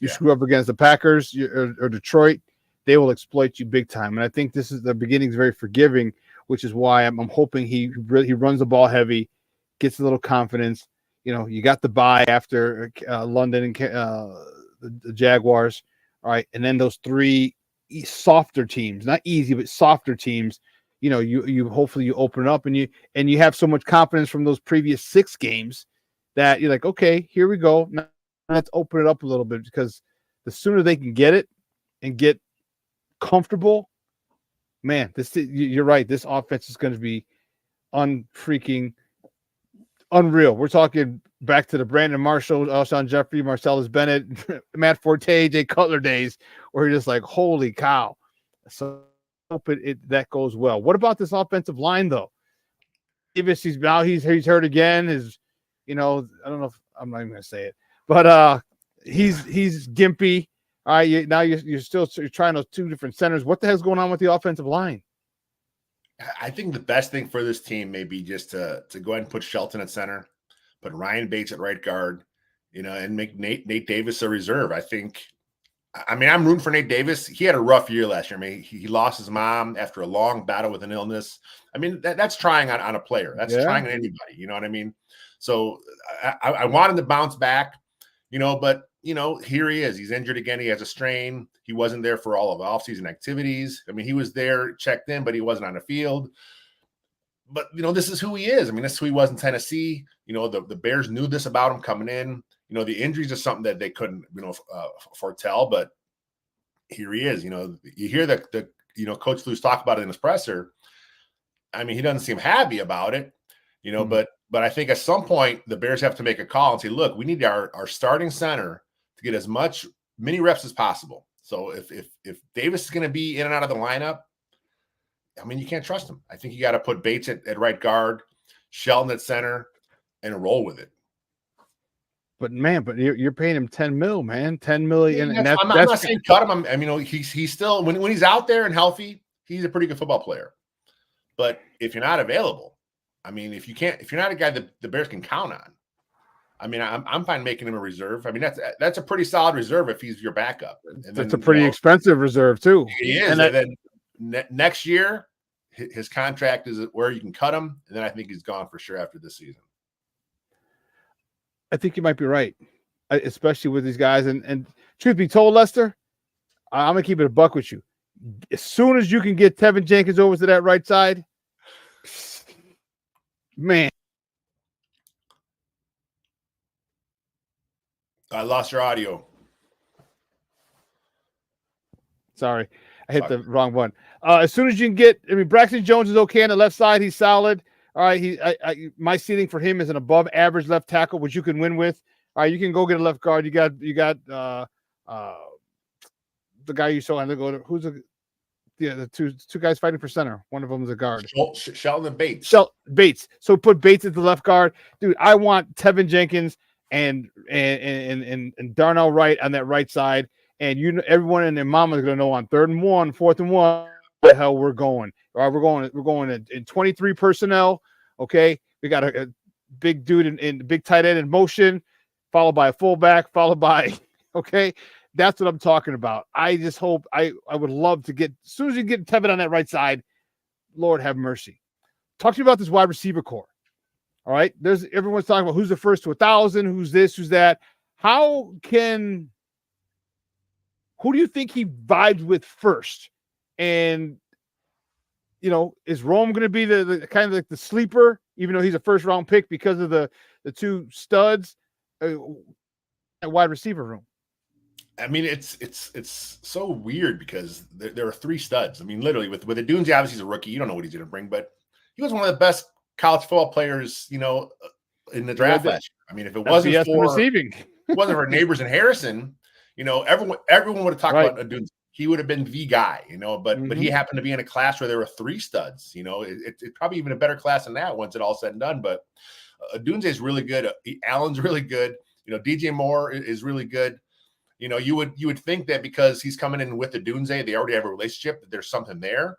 You screw up against the Packers or Detroit, they will exploit you big time. And I think the beginning is very forgiving, which is why I'm hoping he runs the ball heavy, gets a little confidence, you got the bye after London and the Jaguars. All right. And then those 3 softer teams, not easy, but softer teams, you hopefully you open it up and you have so much confidence from those previous 6 games that you're like, okay, here we go. Now let's open it up a little bit, because the sooner they can get it and get comfortable, man, you're right. This offense is going to be unfreaking unreal. We're talking back to the Brandon Marshall, Alshon Jeffrey, Marcellus Bennett, Matt Forte, Jay Cutler days, where you're just like, holy cow. So hope that goes well. What about this offensive line, though? Davis, he's hurt again. I don't know if I'm not even going to say it, but he's gimpy. All right, you're trying those 2 different centers. What the hell's going on with the offensive line? I think the best thing for this team may be just to go ahead and put Shelton at center, put Ryan Bates at right guard, and make Nate Davis a reserve. I'm rooting for Nate Davis. He had a rough year last year. I mean, he lost his mom after a long battle with an illness. I mean, that's trying on a player. That's trying on anybody. You know what I mean? So I want him to bounce back, but here he is. He's injured again. He has a strain. He wasn't there for all of the offseason activities. I mean, he was there, checked in, but he wasn't on the field. But, this is who he is. I mean, this is who he was in Tennessee. The Bears knew this about him coming in. The injuries are something that they couldn't, foretell. But here he is. You hear the Coach Lewis talk about it in his presser. I mean, he doesn't seem happy about it, but I think at some point the Bears have to make a call and say, look, we need our starting center to get as many reps as possible. So if Davis is going to be in and out of the lineup, I mean, you can't trust him. I think you got to put Bates at right guard, Shelton at center, and roll with it. But you're paying him $10 million, man. $10 million. Yeah, I'm not saying cut him. He's still when he's out there and healthy, he's a pretty good football player. But if you're not available, I mean, if you're not a guy that the Bears can count on, I mean, I'm fine making him a reserve. I mean, that's a pretty solid reserve if he's your backup. That's a pretty expensive reserve too. He is. And then next year, his contract is where you can cut him, and then I think he's gone for sure after this season. I think you might be right, especially with these guys. And truth be told, Lester, I'm gonna keep it a buck with you. As soon as you can get Tevinjenkins over to that right side, man. I lost your audio. Sorry, I hit the wrong one. As soon as you can get, Braxton Jones is okay on the left side. He's solid. All right, my ceiling for him is an above average left tackle, which you can win with. All right, you can go get a left guard. You got the guy you saw on the go. Who's the two guys fighting for center. One of them is a guard. Shelton and Bates. Bates. So put Bates at the left guard, dude. I want Tevinjenkins and Darnell Wright on that right side, and everyone and their mama is gonna know on 3rd and 1, 4th and 1, the hell we're going. All right, we're going in 23 personnel. Okay, we got a big dude in big tight end in motion, followed by a fullback, followed by okay. That's what I'm talking about. I just hope I would love to get as soon as you get Tevin on that right side, Lord have mercy. Talk to me about this wide receiver core. All right, everyone's talking about who's the first to 1,000, who's this, who's that. Who do you think he vibes with first? And is Rome going to be the kind of like the sleeper, even though he's a first round pick because of the 2 studs at wide receiver room? I mean, it's so weird because there are 3 studs. I mean, literally with Odunze, obviously he's a rookie. You don't know what he's going to bring, but he was one of the best college football players, in the draft last year. I mean, if it wasn't for receiving, it wasn't for Neighbors and Harrison, everyone would have talked about Odunze. He would have been the guy, but he happened to be in a class where there were 3 studs. It's probably even a better class than that once it all said and done. But Odunze is really good. Allen's really good. DJ Moore is really good. You would think that because he's coming in with Odunze, they already have a relationship, that there's something there.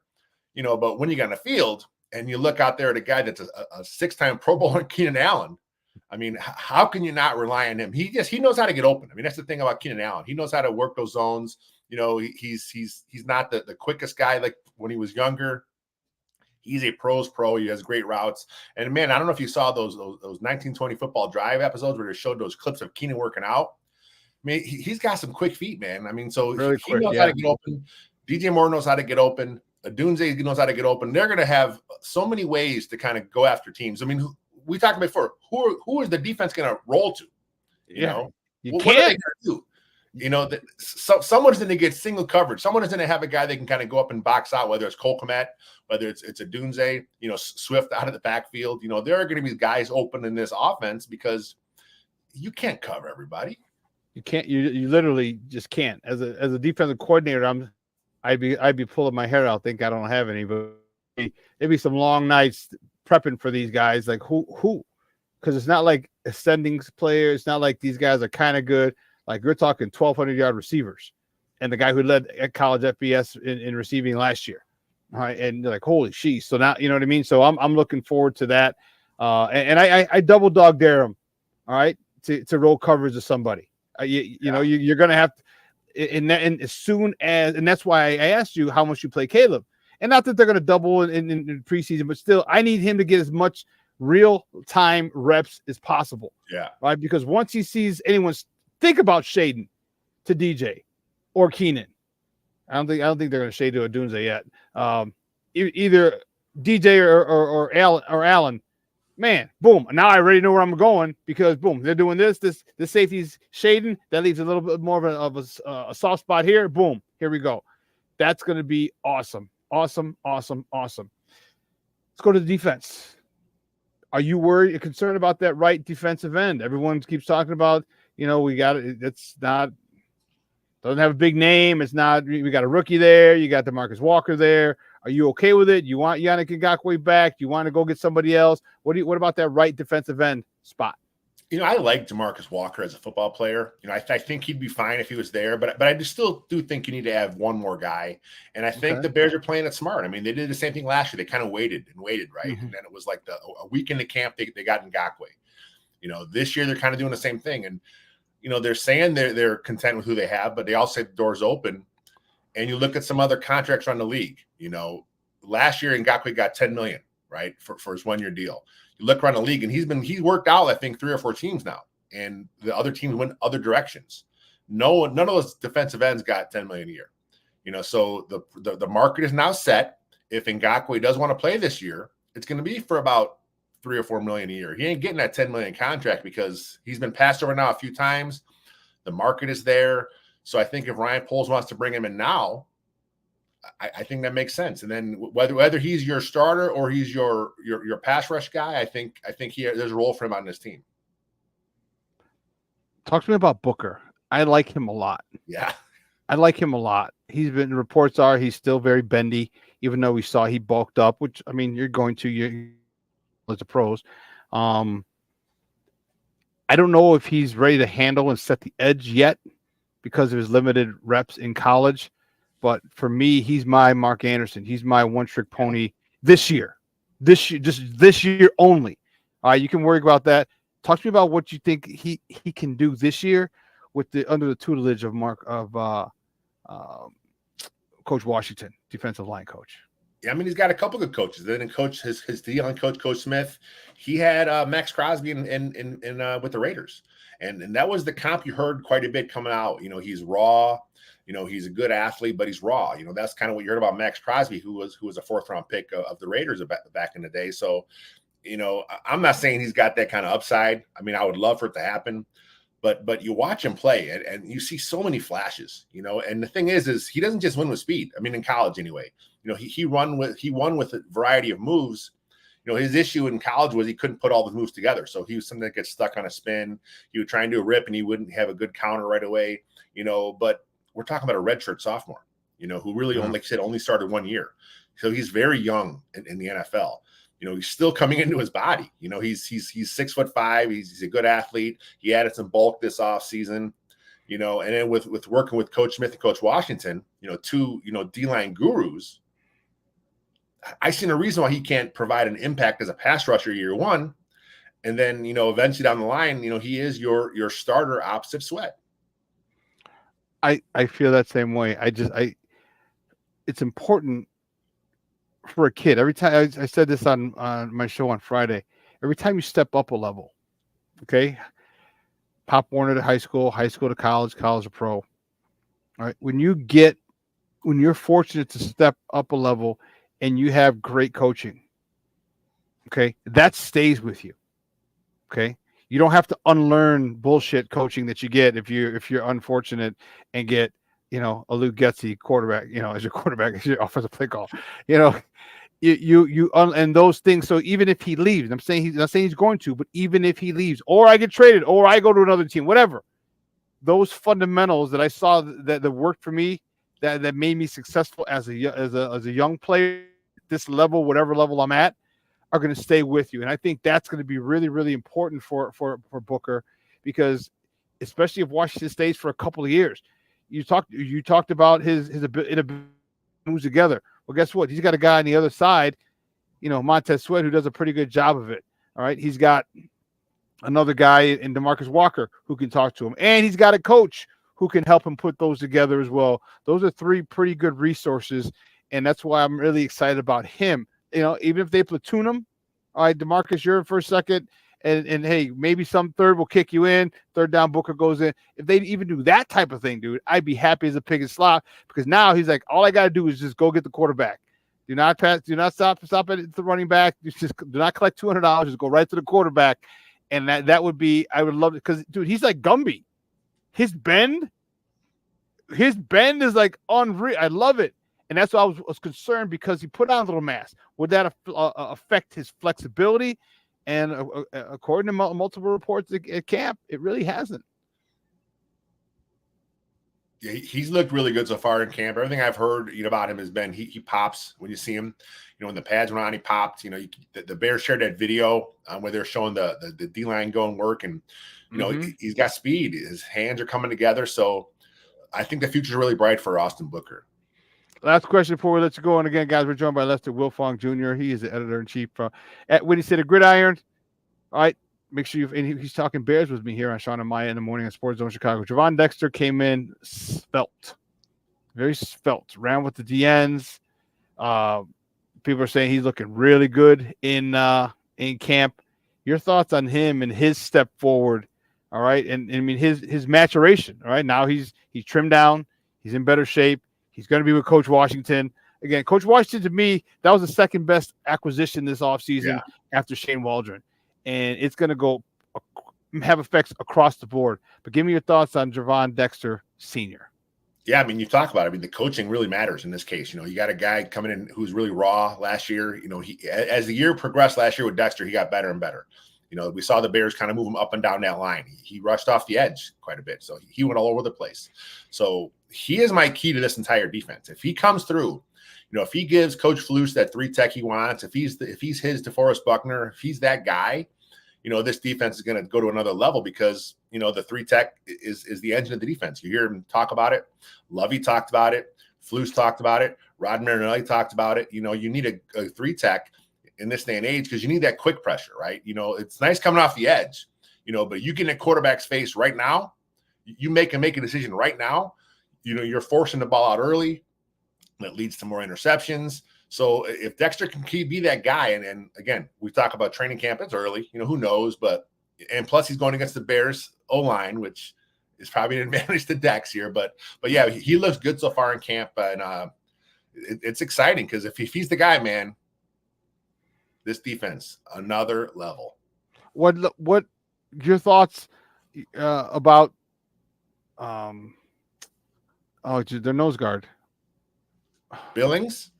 But when you get on the field and you look out there at a guy that's a 6-time Pro Bowler, Keenan Allen, I mean, how can you not rely on him? He knows how to get open. I mean, that's the thing about Keenan Allen. He knows how to work those zones. He's not the quickest guy like when he was younger. He's a pro's pro. He has great routes. And man, I don't know if you saw those 1920 Football Drive episodes where they showed those clips of Keenan working out. I mean, he's got some quick feet, man. I mean, so really he knows how to get open. DJ Moore knows how to get open. Dunze knows how to get open. They're going to have so many ways to kind of go after teams. I mean, we talked before. Who is the defense going to roll to? You know, what are they going to do? You know, someone's going to get single coverage. Someone is going to have a guy they can kind of go up and box out, whether it's Cole Kmet, whether it's a Dunze, you know, Swift out of the backfield. You know, there are going to be guys open in this offense because you can't cover everybody. You can't. You literally just can't. As a defensive coordinator, I'd be pulling my hair out. Think I don't have any, but it'd be some long nights prepping for these guys. Like who? Because it's not like ascending players. It's not like these guys are kind of good. Like you're talking 1,200-yard receivers, and the guy who led at college FBS in receiving last year. All right, and you're like, holy sheesh. So now you know what I mean. So I'm looking forward to that. And I double dog dare him. All right, to roll coverage of somebody. You know you're gonna have to, and as soon as, and that's why I asked you how much you play Caleb, and not that they're gonna double in preseason, but still I need him to get as much real time reps as possible. Yeah, right. Because once he sees anyone think about shading to DJ or Keenan, I don't think they're gonna shade to a Dunze yet. Either DJ or Allen. Man, boom. Now I already know where I'm going because, boom, they're doing this safety's shading. That leaves a little bit more of a soft spot here. Boom, here we go. That's going to be awesome. Awesome. Let's go to the defense. Are you worried or concerned about that right defensive end? Everyone keeps talking about, you know, we got it. It's not, doesn't have a big name. It's not, we got a rookie there. You got DeMarcus Walker there. Are you okay with it? You want Yannick Ngakoue back? Do you want to go get somebody else? What about that right defensive end spot? You know, I like DeMarcus Walker as a football player. You know, I think he'd be fine if he was there, but I still do think you need to have one more guy. And I think the Bears are playing it smart. I mean, they did the same thing last year. They kind of waited, right? Mm-hmm. And then it was like a week into camp, they got Ngakoue. You know, this year they're kind of doing the same thing. And, you know, they're saying they're content with who they have, but they also say the door's open. And you look at some other contracts around the league. You know, last year Ngakoue got $10 million, right, for his 1-year deal. You look around the league, and he's worked out, I think, 3 or 4 teams now, and the other teams went other directions. None of those defensive ends got $10 million a year. You know, so the market is now set. If Ngakoue does want to play this year, it's going to be for about $3 or $4 million a year. He ain't getting that $10 million contract because he's been passed over now a few times. The market is there. So I think if Ryan Poles wants to bring him in now, I think that makes sense. And then whether he's your starter or he's your pass rush guy, I think there's a role for him on this team. Talk to me about Booker. I like him a lot. Yeah, I like him a lot. Reports are he's still very bendy, even though we saw he bulked up. Which I mean, you're going to as a pros. I don't know if he's ready to handle and set the edge yet, because of his limited reps in college. But for me, he's my Mark Anderson. He's my one-trick pony this year. Just this year only. All right, you can worry about that. Talk to me about what you think he can do this year with under the tutelage of Coach Washington, defensive line coach. Yeah, I mean, he's got a couple good coaches. Then his D-line coach, Coach Smith, he had Max Crosby in with the Raiders. And that was the comp you heard quite a bit coming out. You know, he's raw. You know, he's a good athlete, but he's raw. You know, that's kind of what you heard about Max Crosby, who was a 4th-round pick of the Raiders back in the day. So, you know, I'm not saying he's got that kind of upside. I mean, I would love for it to happen. But you watch him play, and you see so many flashes, you know. And the thing is he doesn't just win with speed. I mean, in college anyway. You know, he won with a variety of moves. You know, his issue in college was he couldn't put all the moves together. So he was something that gets stuck on a spin. He would try and do a rip, and he wouldn't have a good counter right away. You know, but we're talking about a redshirt sophomore, you know, who really only started 1 year. So he's very young in the NFL. You know, he's still coming into his body. You know, he's 6'5". He's a good athlete. He added some bulk this offseason, you know, and then with working with Coach Smith and Coach Washington, you know, 2, you know, D-line gurus, I see no reason why he can't provide an impact as a pass rusher year 1. And then, you know, eventually down the line, you know, he is your starter opposite Sweat. I feel that same way. It's important for a kid, every time I said this on my show on Friday, every time you step up a level, okay, Pop Warner to high school to college to pro. All right. When you're fortunate to step up a level and you have great coaching, okay, that stays with you. Okay. You don't have to unlearn bullshit coaching that you get if you're unfortunate and get, a Luke Getsy quarterback, as your quarterback, as your offensive play call, and those things. So even if he leaves, I'm not saying he's going to, but even if he leaves, or I get traded, or I go to another team, whatever, those fundamentals that I saw that worked for me, that made me successful as a young player, this level, whatever level I'm at, are going to stay with you. And I think that's going to be really, really important for Booker, because especially if Washington stays for a couple of years. You talked about his ability to move together. Well, guess what? He's got a guy on the other side, Montez Sweat, who does a pretty good job of it. All right. He's got another guy in DeMarcus Walker who can talk to him. And he's got a coach who can help him put those together as well. Those are three pretty good resources. And that's why I'm really excited about him. Even if they platoon him, all right, DeMarcus, you're in for a second. And hey, maybe some third will kick you in. Third down, Booker goes in. If they even do that type of thing, dude, I'd be happy as a pig in slop, because now he's like, all I got to do is just go get the quarterback. Do not pass. Do not stop at the running back. Just do not collect $200. Just go right to the quarterback. And that would be, I would love it, because, dude, he's like Gumby. His bend is like unreal. I love it. And that's why I was concerned, because he put on a little mass. Would that affect his flexibility? And according to multiple reports at camp, it really hasn't. Yeah, he's looked really good so far in camp. Everything I've heard about him has been he pops when you see him. When the pads went on, he popped. The Bears shared that video where they're showing the D-line going work, and he's got speed. His hands are coming together. So I think the future is really bright for Austin Booker. Last question before we let you go. And again, guys, we're joined by Lester Wiltfong Jr. He is the editor-in-chief at Windy City Gridiron. All right, make sure he's talking Bears with me here on Shawn and Maya in the morning on Sports Zone Chicago. Gervon Dexter came in very svelte, ran with the DNs. People are saying he's looking really good in camp. Your thoughts on him and his step forward? All right, and I mean his maturation. All right, now he's trimmed down. He's in better shape. He's going to be with Coach Washington. Again, Coach Washington, to me, that was the second best acquisition this offseason after Shane Waldron. And it's going to have effects across the board. But give me your thoughts on Gervon Dexter Sr. Yeah, I mean, you talk about it. I mean, the coaching really matters in this case. You got a guy coming in who's really raw last year. As the year progressed last year with Dexter, he got better and better. We saw the Bears kind of move him up and down that line. He rushed off the edge quite a bit. So he went all over the place. So he is my key to this entire defense. If he comes through, if he gives Coach Flus that 3-tech he wants, if he's his DeForest Buckner, if he's that guy, this defense is going to go to another level, because, the 3-tech is the engine of the defense. You hear him talk about it. Lovey talked about it. Flus talked about it. Rod Marinelli talked about it. You need a 3-tech in this day and age, because you need that quick pressure, right? It's nice coming off the edge, but you get in a quarterback's face right now, you make a decision right now, you're forcing the ball out early. That leads to more interceptions. So if Dexter can be that guy, and again, we talk about training camp, it's early, who knows, and plus he's going against the Bears O-line, which is probably an advantage to Dex here, but yeah, he looks good so far in camp, and it's exciting, because if he's the guy, man, this defense, another level. What your thoughts about their nose guard? Billings.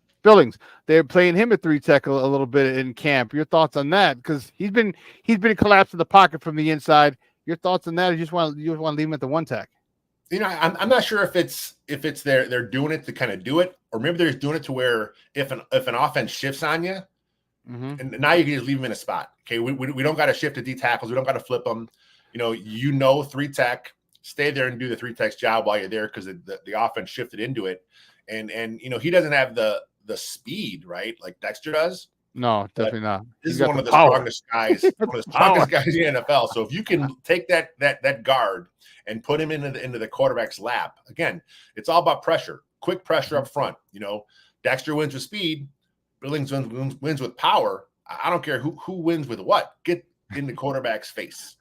They're playing him at 3-tech a little bit in camp. Your thoughts on that? Because he's been collapsed in the pocket from the inside. Your thoughts on that? Or you just want to leave him at the 1-tech? I'm not sure if it's they're doing it to kind of do it, or maybe they're just doing it to where if an offense shifts on you, and now you can just leave them in a spot. Okay, we don't got to shift to D tackles. We don't got to flip them. 3-tech. Stay there and do the 3-tech's job while you're there, because the offense shifted into it, and he doesn't have the speed, right, like Dexter does. No, definitely not. This is one of the strongest guys, in the NFL. So if you can take that guard and put him into the quarterback's lap, again, it's all about pressure, quick pressure up front. Dexter wins with speed. Billings wins with power. I don't care who wins with what. Get in the quarterback's face.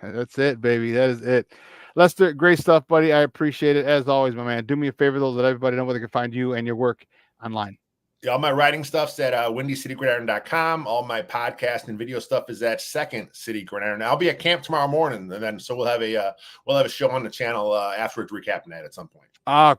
That's it, baby. That is it. Lester, great stuff, buddy. I appreciate it as always, my man. Do me a favor, though, let everybody know where they can find you and your work online. Yeah, all my writing stuff's at windycitygridiron.com. All my podcast and video stuff is at Second City Gridiron. I'll be at camp tomorrow morning, and then so we'll have a show on the channel afterwards recapping that at some point.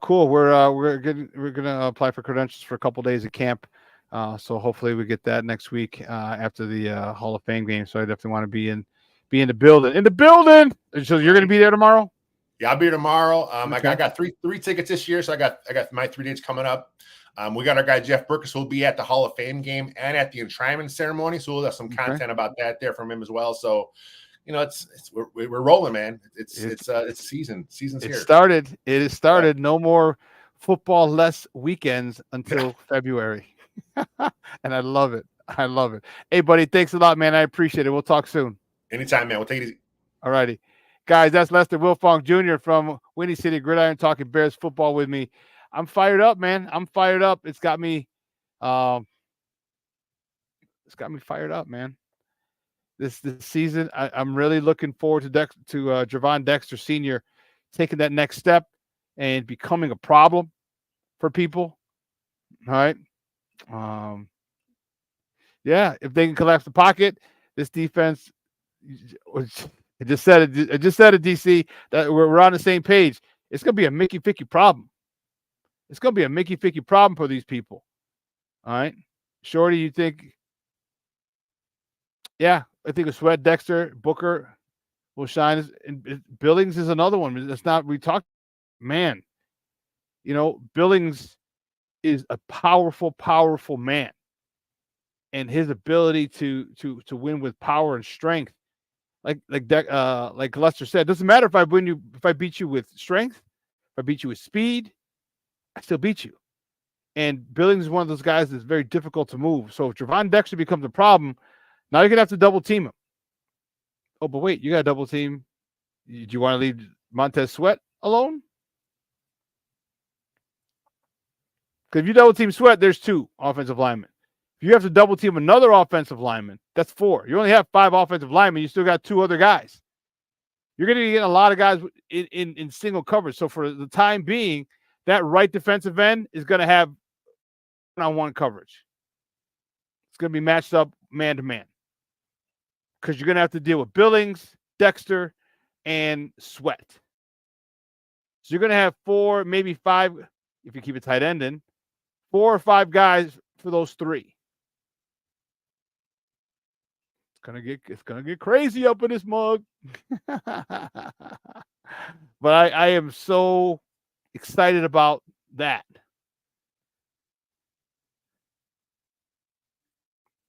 Cool. We're gonna apply for credentials for a couple days at camp. So hopefully we get that next week after the Hall of Fame game. So I definitely want to be in the building. In the building. So you're gonna be there tomorrow? Yeah, I'll be here tomorrow. Okay. I got three tickets this year, so I got my 3 dates coming up. We got our guy Jeff Burkus, who will be at the Hall of Fame game and at the enshrinement ceremony. So we'll have some content about that there from him as well. So, we're rolling, man. It's season. Season's here. Started. It has started. No more football less weekends until February. And I love it. I love it. Hey, buddy, thanks a lot, man. I appreciate it. We'll talk soon. Anytime, man. We'll take it easy. All righty. Guys, that's Lester Wiltfong Jr. from Windy City Gridiron talking Bears football with me. I'm fired up, man. I'm fired up. It's got me fired up, man. This season, I'm really looking forward to Gervon Dexter Sr. taking that next step and becoming a problem for people. All right. Yeah, if they can collapse the pocket, this defense. I just said it, DC, that we're on the same page. It's gonna be a Mickey Ficky problem. It's going to be a Mickey Ficky problem for these people. All right. Shorty, you think? Yeah, I think a Sweat, Dexter, Booker will shine. And Billings is another one. That's not, we talked, man. Billings is a powerful, powerful man. And his ability to win with power and strength, like Lester said, doesn't matter if I beat you with strength, if I beat you with speed, I still beat you. And Billings is one of those guys that's very difficult to move. So if Gervon Dexter becomes a problem, now you're going to have to double team him. Oh, but wait, you got to double team. Do you want to leave Montez Sweat alone? Because if you double team Sweat, there's 2 offensive linemen. If you have to double team another offensive lineman, that's 4. You only have 5 offensive linemen. You still got 2 other guys. You're going to get a lot of guys in single coverage. So for the time being, that right defensive end is going to have one-on-one coverage. It's going to be matched up man-to-man because you're going to have to deal with Billings, Dexter, and Sweat. So you're going to have 4, maybe 5, if you keep a tight end in, 4 or 5 guys for those 3. It's gonna get crazy up in this mug. But I am so excited about that.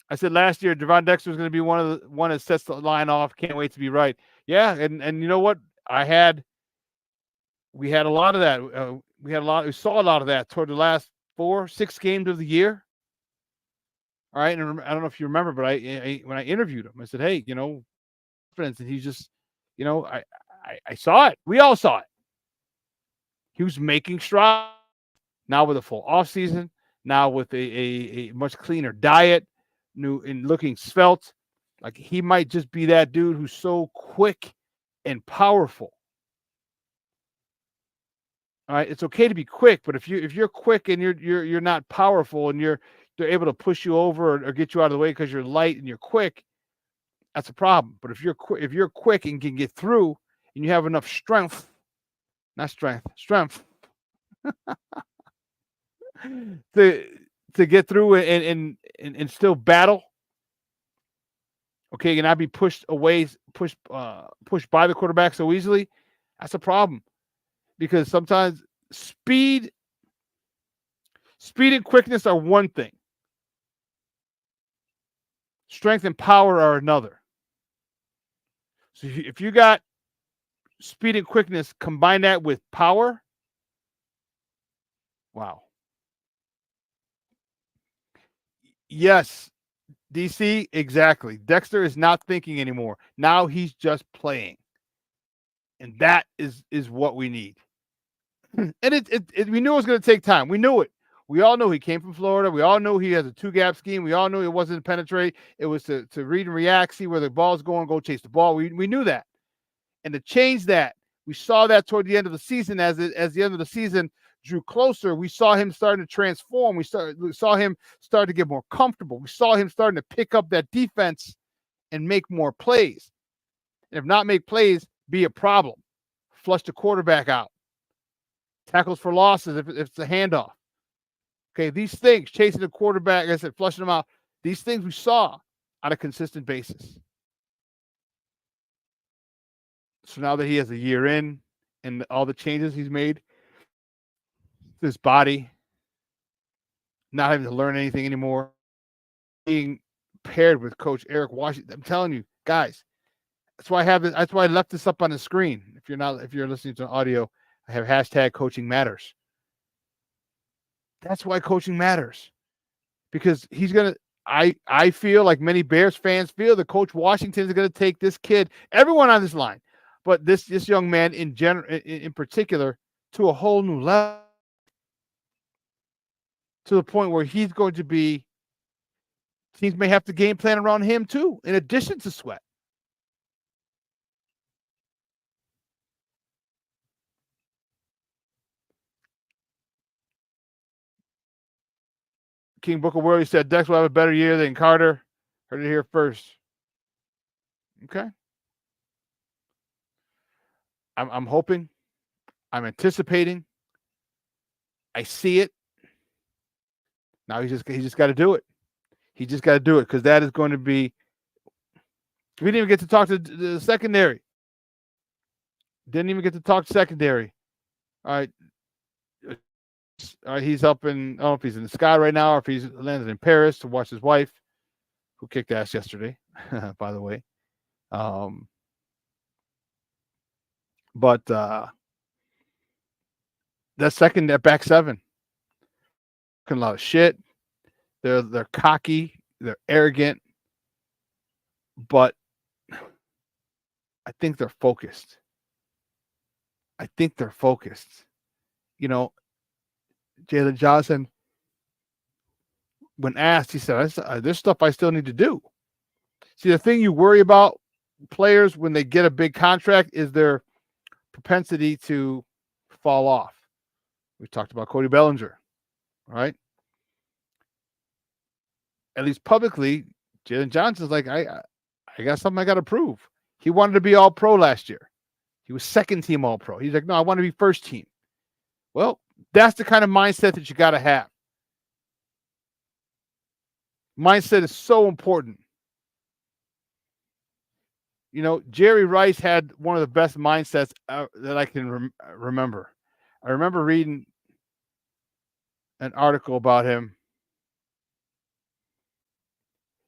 I said last year Gervon Dexter was going to be one that sets the line off. Can't wait to be right. Yeah, and you know what? We had a lot of that. We saw a lot of that toward the last 4-6 games of the year. All right, and I don't know if you remember, but when I interviewed him, I said, "Hey, confidence," and he's just, I saw it. We all saw it. He was making strides. Now with a full off season, now with a much cleaner diet, new and looking svelte, like he might just be that dude who's so quick and powerful. All right, it's okay to be quick, but if you're quick and you're not powerful and they're able to push you over or get you out of the way because you're light and you're quick, that's a problem. But if you're quick and can get through and you have enough strength to get through and still battle, okay, and not be pushed away, pushed by the quarterback so easily, that's a problem. Because sometimes speed and quickness are one thing. Strength and power are another. So if you got speed and quickness, combine that with power, wow. Yes, DC, exactly. Dexter is not thinking anymore. Now he's just playing. And that is what we need. And we knew it was going to take time. We knew it. We all know he came from Florida. We all know he has a two-gap scheme. We all knew it wasn't to penetrate. It was to read and react, see where the ball's going, go chase the ball. We knew that. And to change that, we saw that toward the end of the season. As the end of the season drew closer, we saw him starting to transform. We saw him start to get more comfortable. We saw him starting to pick up that defense and make more plays. And if not make plays, be a problem. Flush the quarterback out. Tackles for losses if it's a handoff. Okay, these things, chasing the quarterback, like I said, flushing them out, these things we saw on a consistent basis. So now that he has a year in and all the changes he's made, his body, not having to learn anything anymore, being paired with Coach Eric Washington, I'm telling you, guys, that's why I have it. That's why I left this up on the screen. If you're listening to audio, I have hashtag coaching matters. That's why coaching matters, because he's gonna. I feel like many Bears fans feel that Coach Washington is going to take this kid, everyone on this line, but this young man in particular, to a whole new level, to the point where he's going to be. Teams may have to game plan around him too, in addition to Sweat. King Booker Worley said Dex will have a better year than Carter. Heard it here first. Okay. I'm hoping. I'm anticipating. I see it. Now he just got to do it. He just got to do it, because that is going to be. We didn't even get to talk to the secondary. Didn't even get to talk secondary. All right. He's up in, I don't know if he's in the sky right now or if he's landed in Paris to watch his wife, who kicked ass yesterday, by the way. But that back seven, talking a lot of shit. They're cocky, they're arrogant, but I think they're focused. You know, Jalen Johnson, when asked, he said, there's stuff I still need to do. See, the thing you worry about players when they get a big contract is their propensity to fall off. We talked about Cody Bellinger, right? At least publicly, Jalen Johnson's like, I got something I got to prove. He wanted to be all pro last year. He was second team all pro. He's like, no, I want to be first team. Well, that's the kind of mindset that you got to have. Mindset is so important. You know, Jerry Rice had one of the best mindsets that I can remember. I remember reading an article about him.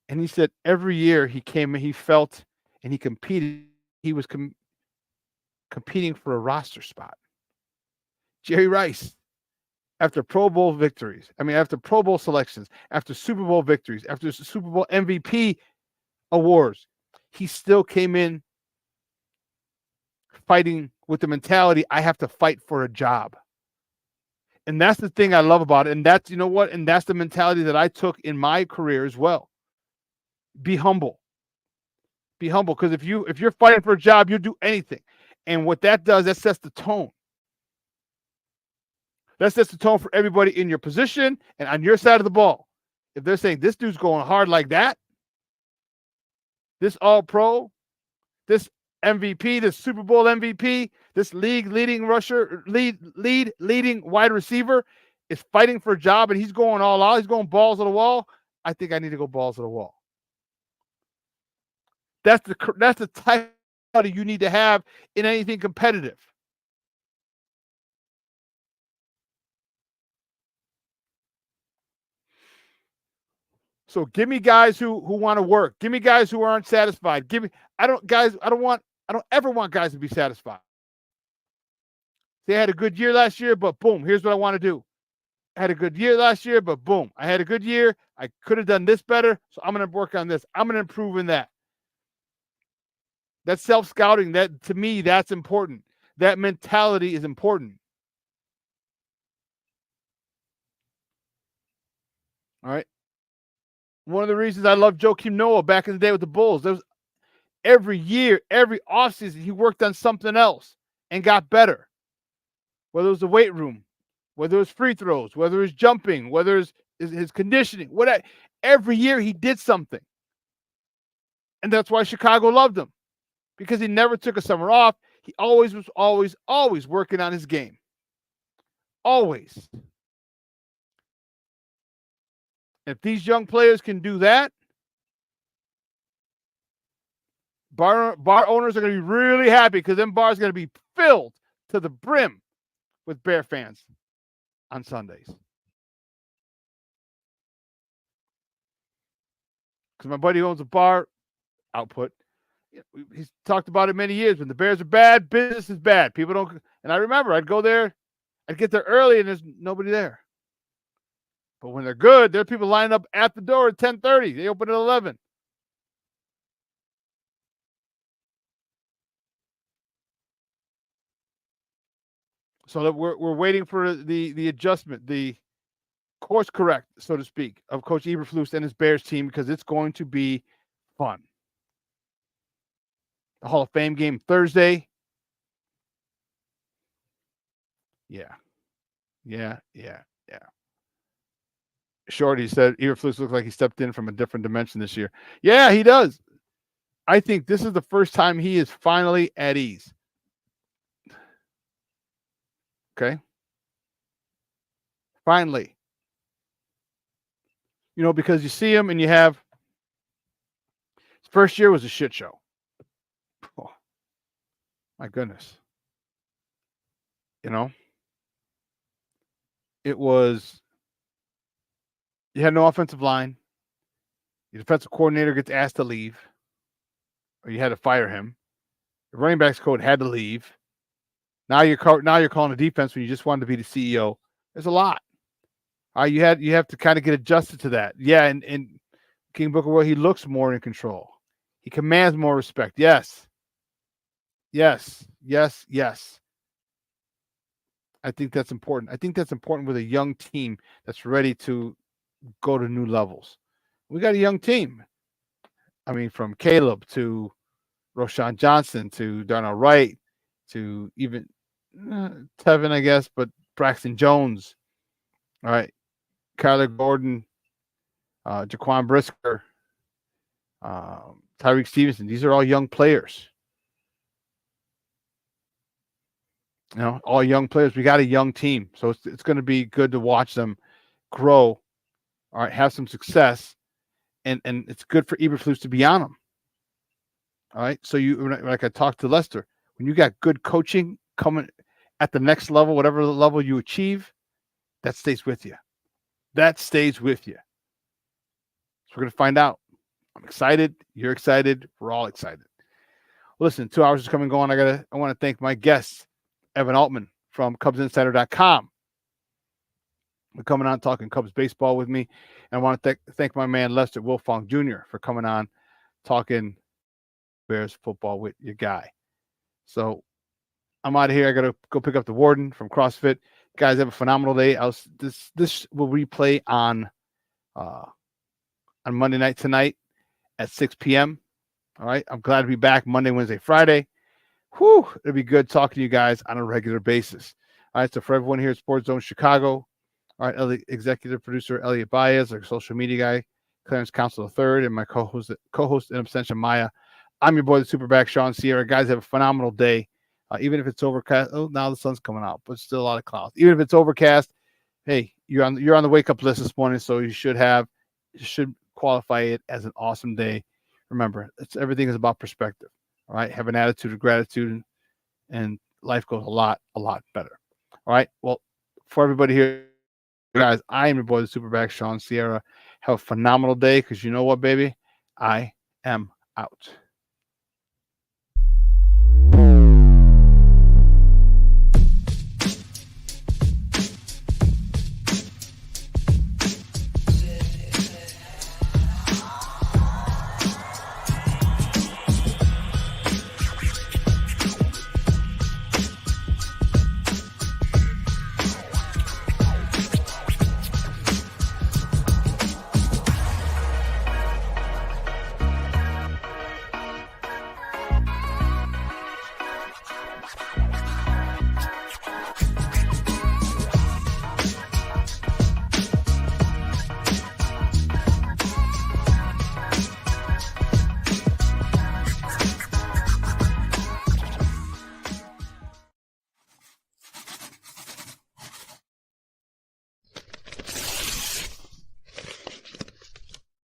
And he said every year he came and he felt and he competed. He was competing for a roster spot. Jerry Rice, after Pro Bowl victories, after Pro Bowl selections, after Super Bowl victories, after Super Bowl MVP awards, he still came in fighting with the mentality, I have to fight for a job. And that's the thing I love about it. And that's, you know what? And that's the mentality that I took in my career as well. Be humble. Be humble, because if you're fighting for a job, you'll do anything. And what that does, that sets the tone. That sets the tone for everybody in your position and on your side of the ball. If they're saying this dude's going hard like that, this all-pro, this MVP, this Super Bowl MVP, this leading wide receiver is fighting for a job and he's going all out, he's going balls to the wall, I think I need to go balls to the wall. That's the type of you need to have in anything competitive. So give me guys who want to work. Give me guys who aren't satisfied. I don't ever want guys to be satisfied. They had a good year last year, but boom, here's what I want to do. I had a good year last year, but boom, I had a good year. I could have done this better, so I'm going to work on this. I'm going to improve in that. That's self-scouting. That, to me, that's important. That mentality is important. All right. One of the reasons I love Joakim Noah back in the day with the Bulls, there was every year, every offseason, he worked on something else and got better. Whether it was the weight room, whether it was free throws, whether it was jumping, whether it was his conditioning, whatever. Every year he did something. And that's why Chicago loved him, because he never took a summer off. He always was always working on his game. Always. If these young players can do that, bar owners are going to be really happy, because them bars are going to be filled to the brim with Bear fans on Sundays. Because my buddy owns a bar, Output. He's talked about it many years. When the Bears are bad, business is bad. People don't. And I remember I'd go there, I'd get there early, and there's nobody there. But when they're good, there are people lining up at the door at 10:30. They open at 11. So that we're waiting for the adjustment, the course correct, so to speak, of Coach Eberflus and his Bears team, because it's going to be fun. The Hall of Fame game Thursday. Yeah. Shorty said Eberflus looks like he stepped in from a different dimension this year. Yeah, he does. I think this is the first time he is finally at ease. Okay. Finally. Because you see him and you have his first year was a shit show. Oh, my goodness. It was, you had no offensive line. Your defensive coordinator gets asked to leave, or you had to fire him. The running backs coach had to leave. Now you're calling a defense when you just wanted to be the CEO. There's a lot. You have to kind of get adjusted to that. Yeah, and King Booker, well, he looks more in control. He commands more respect. Yes. I think that's important. I think that's important with a young team that's ready to go to new levels. We got a young team. I mean, from Caleb to Roshan Johnson to Darnell Wright to even Tevin, I guess, but Braxton Jones. All right. Kyler Gordon, Jaquan Brisker, Tyreek Stevenson. These are all young players. All young players. We got a young team. So it's going to be good to watch them grow, all right, have some success, and it's good for Eberflus to be on them. All right. So like I talked to Lester, when you got good coaching coming at the next level, whatever level you achieve, that stays with you. So we're going to find out. I'm excited. You're excited. We're all excited. Listen, 2 hours is coming and going. I want to thank my guests, Evan Altman from CubsInsider.com. We're coming on talking Cubs baseball with me. And I want to thank my man, Lester Wiltfong Jr. for coming on talking Bears football with your guy. So I'm out of here. I got to go pick up the warden from CrossFit. Guys, have a phenomenal day. This will replay on Monday night tonight at 6 p.m. All right. I'm glad to be back Monday, Wednesday, Friday. Whew, it'll be good talking to you guys on a regular basis. All right. So for everyone here at Sports Zone Chicago, all right, executive producer Elliot Baez, our social media guy, Clarence Council III, and my co-host in absentia, Maya. I'm your boy, the Superback, Shawn Sierra. Guys, have a phenomenal day. Even if it's overcast. Oh, now the sun's coming out, but still a lot of clouds. Even if it's overcast, hey, you're on the wake up list this morning, so you should qualify it as an awesome day. Remember, everything is about perspective. All right, have an attitude of gratitude, and life goes a lot better. All right. Well, for everybody here, guys, I am your boy, the Superback, Shawn Sierra. Have a phenomenal day, because you know what, baby? I am out.